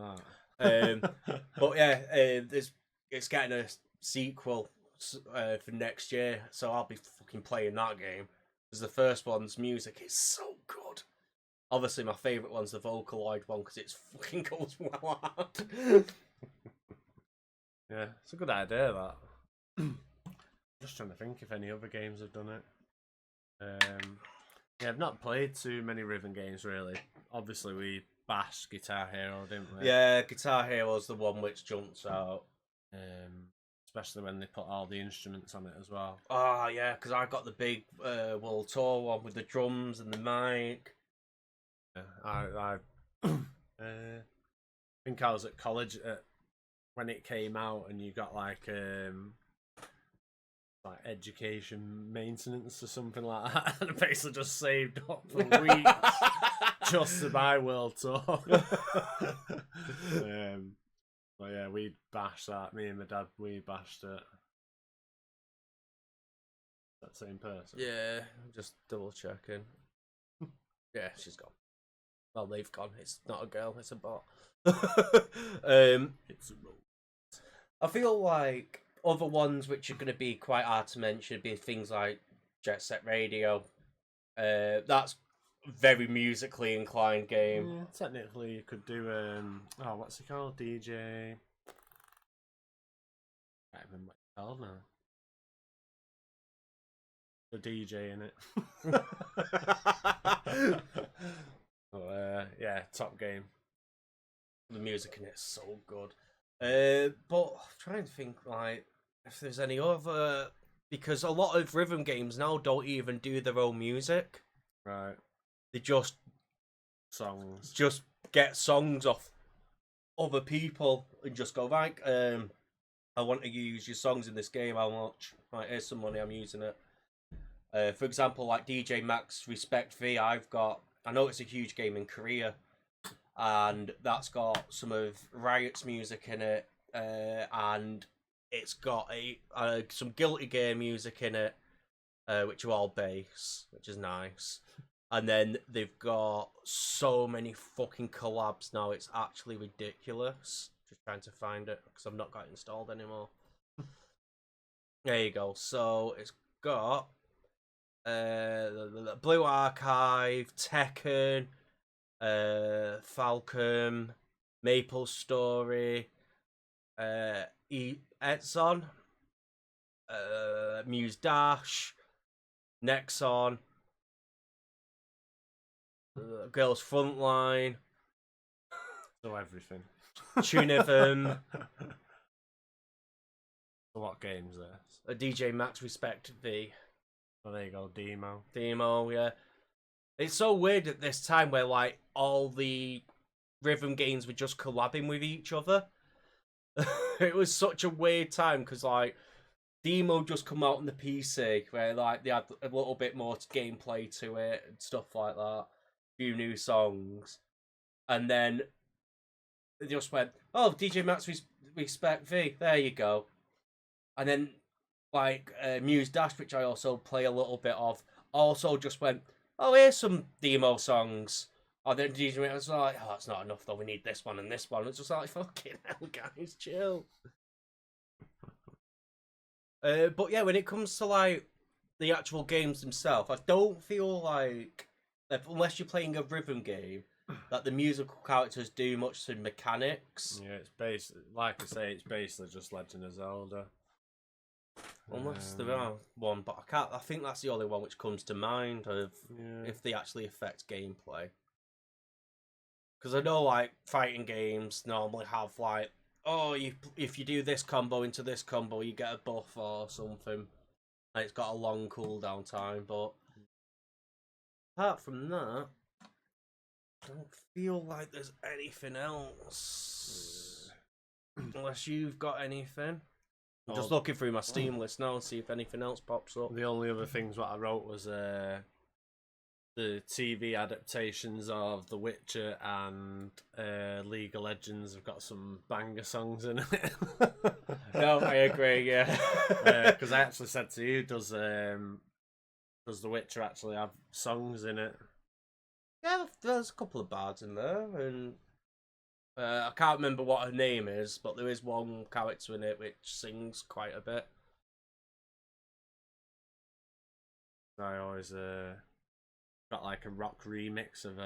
that. But yeah, it's getting a sequel for next year, so I'll be fucking playing that game because the first one's music is so good. Obviously, my favourite one's the Vocaloid one because it fucking goes well hard. Yeah, it's a good idea, that. Just trying to think if any other games have done it. Yeah, I've not played too many rhythm games really. Obviously, we Bash Guitar Hero, didn't we? Yeah, Guitar Hero's the one which jumps out. Especially when they put all the instruments on it as well. Oh, yeah, because I got the big World Tour one with the drums and the mic. Yeah, I think I was at college when it came out, and you got like education maintenance or something like that, and I basically just saved up for weeks just to buy World Tour. But yeah, we bashed that. Me and my dad, we bashed it. That same person. Yeah, just double checking. Yeah, she's gone. Well, they've gone. It's not a girl, it's a bot. It's a roll. I feel like other ones which are going to be quite hard to mention would be things like Jet Set Radio. That's a very musically inclined game. Yeah, technically, you could do what's it called? DJ. I can't remember what it's called now. The DJ in it. Yeah, top game. The music in it's so good. But I'm trying to think like if there's any other, because a lot of rhythm games now don't even do their own music. Right. They just get songs off other people and just go, right, I want to use your songs in this game, how much? Right, here's some money, I'm using it. For example, like DJ Max Respect V, I know it's a huge game in Korea, and that's got some of Riot's music in it, and it's got some Guilty Gear music in it, which are all bass, which is nice. And then they've got so many fucking collabs now, it's actually ridiculous. Just trying to find it, because I've not got it installed anymore. There you go. So it's got the Blue Archive, Tekken, Falcom, Maple Story, Edson, Muse Dash, Nexon, Girls Frontline, So everything. Tunivam, So what games there? a DJ Max Respect V. Oh, there you go, Demo, yeah. It's so weird at this time where like all the rhythm games were just collabing with each other. It was such a weird time because like Demo just come out on the PC where like they had a little bit more gameplay to it and stuff like that. A few new songs, and then they just went, "Oh, DJ Max Respect V, there you go," and then like Muse Dash, which I also play a little bit of, also just went, "Oh, here's some demo songs." And then DJ Max was like, "Oh, that's not enough though. We need this one and this one." It's just like, fucking hell, guys, chill. But yeah, when it comes to like the actual games themselves, I don't feel like, unless you're playing a rhythm game, that the musical characters do much to mechanics. Yeah, it's basically, like I say, it's basically just Legend of Zelda. Unless there are one, but I think that's the only one which comes to mind of if they actually affect gameplay. Because I know like fighting games normally have like, oh, if you do this combo into this combo, you get a buff or something, and it's got a long cooldown time. But apart from that, I don't feel like there's anything else. Unless you've got anything. I'm just looking through my Steam list now and see if anything else pops up. The only other things what I wrote was the TV adaptations of The Witcher and League of Legends have got some banger songs in it. No, I agree. Yeah, because I actually said to you, does The Witcher actually have songs in it? yeah. There's a couple of bards in there, and I can't remember what her name is, but there is one character in it which sings quite a bit. I always got like a rock remix of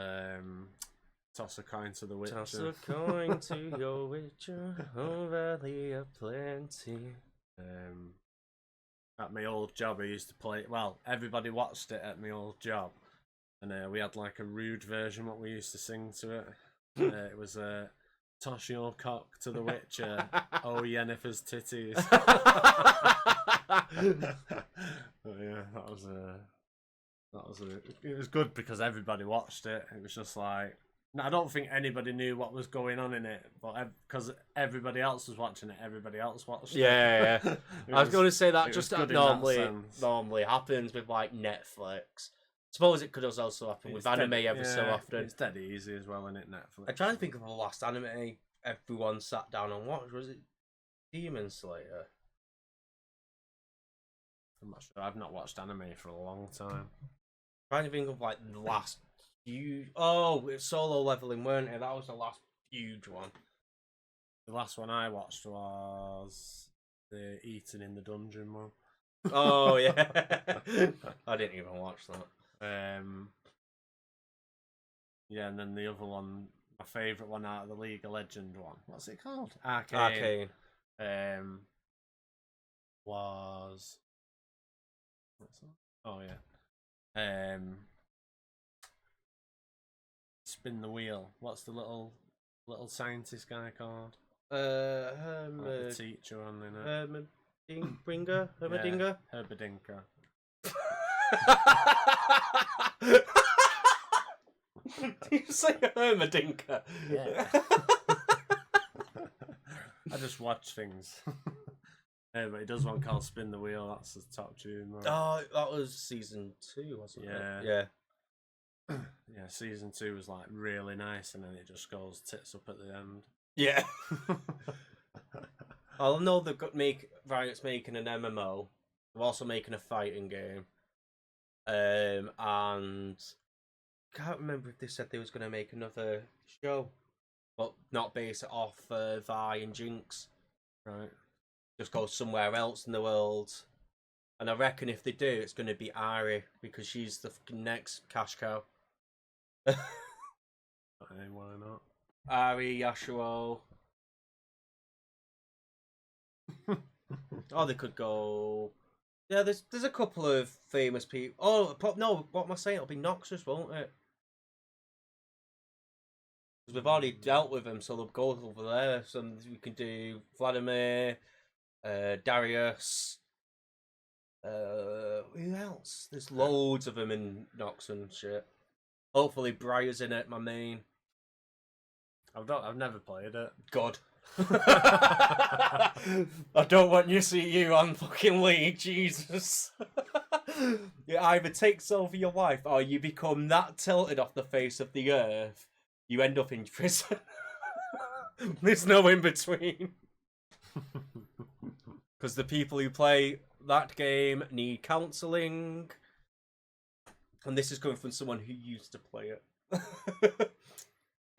Toss a Coin to the Witcher. Toss a coin to your Witcher, oh valley of plenty. At my old job, I used to play. Well, everybody watched it at my old job, and we had like a rude version what we used to sing to it. It was toss your cock to the Witcher. Oh, Yennefer's titties. But yeah, that was it was good because everybody watched it. It was just like, I don't think anybody knew what was going on in it, but because everybody else was watching it, everybody else watched it. Yeah. I was going to say that it just was good in normally that sense. normally happens with like Netflix. Suppose it could also happen with anime ever so often. It's dead easy as well, isn't it, Netflix? I'm trying to think of the last anime everyone sat down and watched. Was it Demon Slayer? I'm not sure. I've not watched anime for a long time. Trying to think of like the last huge. Oh, it's Solo Leveling, weren't it? That was the last huge one. The last one I watched was the Eating in the Dungeon one. Oh yeah, I didn't even watch that. Yeah, and then the other one, my favourite one out of the League of Legends one. What's it called? Arcane. Was. Oh yeah. Spin the wheel. What's the little scientist guy called? Like the teacher on in it. Hermadinger? Hermadinger? Yeah, Herbadinka. Did you say Hermadinger? Yeah. I just watch things. Yeah, but he does one called Spin the Wheel. That's the top tune. Right? Oh, that was season 2, wasn't it? Yeah. Yeah, season 2 was like really nice, and then it just goes tits up at the end. Yeah. I know they've got Riot's making an MMO. They're also making a fighting game. And can't remember if they said they was going to make another show, but not base it off Vi and Jinx. Right. Just go somewhere else in the world. And I reckon if they do, it's going to be Ari, because she's the next cash cow. Hey, why not? Ari, Yasuo. Oh, they could go. Yeah, there's a couple of famous people. Oh, no, what am I saying? It'll be Noxus, won't it? Because we've already dealt with them, so they'll go over there. So we can do Vladimir, Darius. Who else? There's loads of them in Nox and shit. Hopefully, Briar's in it, my main. I've never played it. God. I don't want you to see you on fucking League, Jesus. It either takes over your life or you become that tilted off the face of the earth, you end up in prison. There's no in between. Because the people who play that game need counselling. And this is coming from someone who used to play it.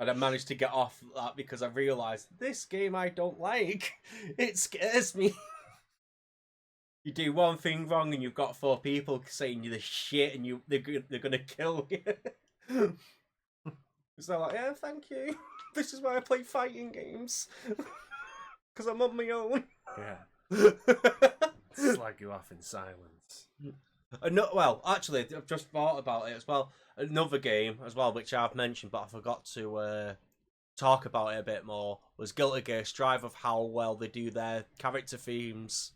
And I managed to get off that because I realised this game I don't like. It scares me. You do one thing wrong and you've got 4 people saying you the shit and they're gonna kill you. So like, yeah, thank you. This is why I play fighting games. Because I'm on my own. Yeah. Slag you off in silence. No, well, actually, I've just thought about it as well. Another game as well, which I've mentioned, but I forgot to talk about it a bit more, was Guilty Gear Strive, of how well they do their character themes.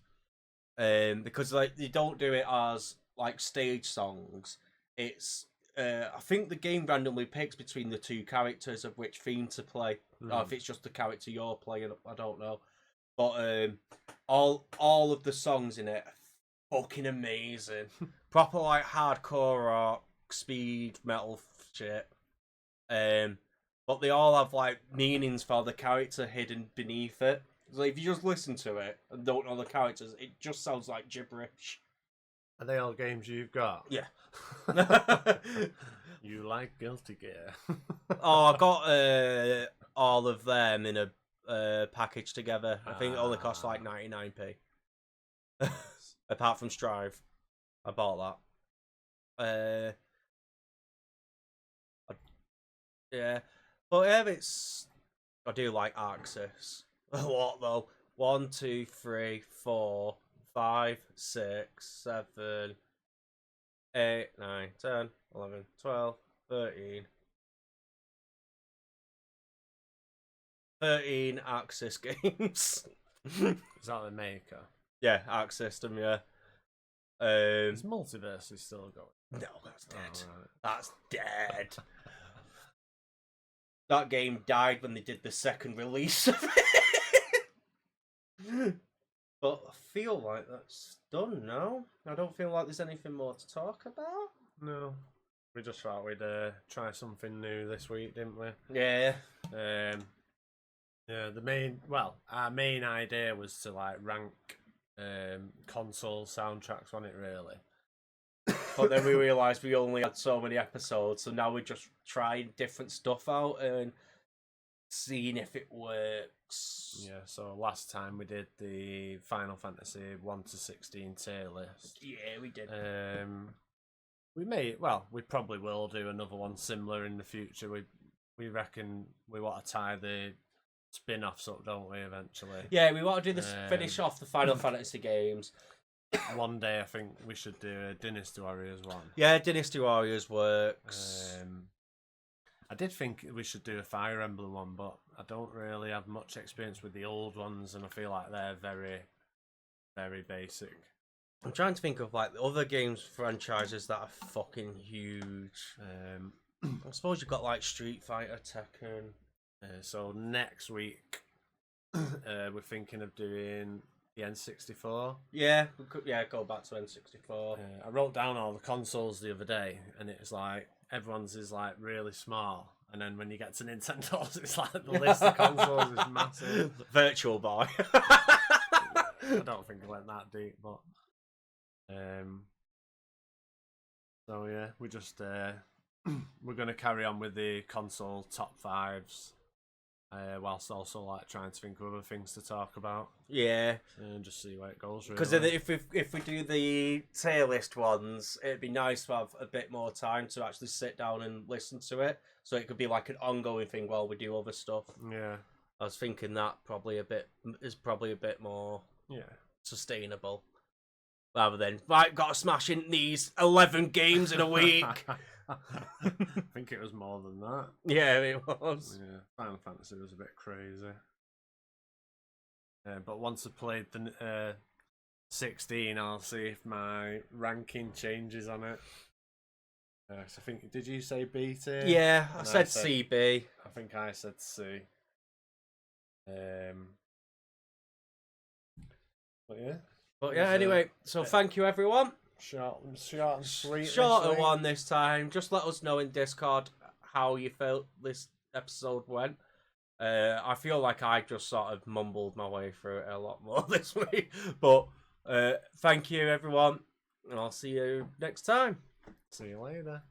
Because like they don't do it as like stage songs. It's I think the game randomly picks between the 2 characters of which theme to play, or if it's just the character you're playing. I don't know, but all of the songs in it are fucking amazing. Proper like hardcore rock, speed metal shit. But they all have like meanings for the character hidden beneath it. So if you just listen to it and don't know the characters, it just sounds like gibberish. Are they all games you've got? Yeah. You like Guilty Gear? Oh, I got all of them in a package together. I think it only cost like 99p. Apart from Strive, I bought that. Yeah, but yeah, I do like Arxis a lot though. 1, 2, 3, 4, 5, 6, 7, 8, 9, 10, 11, 12, 13. 13 Axis games. Is that the maker? Yeah, Arc System, yeah. Is Multiverse is still going? No, that's dead. Oh, right. That's dead. That game died when they did the second release of it. But I feel like that's done now. I don't feel like there's anything more to talk about. No. We just thought we'd try something new this week, didn't we? Yeah. Yeah, our main idea was to like rank console soundtracks on it, really. But then we realised we only had so many episodes, so now we're just trying different stuff out and seeing if it works. Yeah, so last time we did the Final Fantasy 1 to 16 tier list. Yeah, we did. We probably will do another one similar in the future. We reckon we want to tie the spin-offs up, don't we, eventually? Yeah, we want to do this, finish off the Final Fantasy games. One day I think we should do a Dynasty Warriors one. Yeah, Dynasty Warriors works. I did think we should do a Fire Emblem one, but I don't really have much experience with the old ones, and I feel like they're very, very basic. I'm trying to think of like the other games franchises that are fucking huge. I suppose you've got like Street Fighter, Tekken. So next week, we're thinking of doing the N64. Yeah, we could, go back to N64. I wrote down all the consoles the other day, and it's like everyone's is like really small, and then when you get to Nintendo's, it's like the list of consoles is massive. Virtual Boy. I don't think I went that deep, but so yeah, we just we're gonna carry on with the console top fives. Whilst also like trying to think of other things to talk about. Yeah, and just see where it goes. Because really. if we do the tier list ones, it'd be nice to have a bit more time to actually sit down and listen to it. So it could be like an ongoing thing while we do other stuff. Yeah, I was thinking that is probably a bit more sustainable. Rather than gotta smash in these 11 games in a week. I think it was more than that. Yeah, it was. Yeah, Final Fantasy was a bit crazy. But once I played the 16, I'll see if my ranking changes on it. So I think, did you say B tier? Yeah, I said CB. I think I said C. But yeah, anyway, so thank you everyone. Short and sweet. Shorter one this time. Just let us know in Discord how you felt this episode went. I feel like I just sort of mumbled my way through it a lot more this week. But thank you everyone, and I'll see you next time. See you later.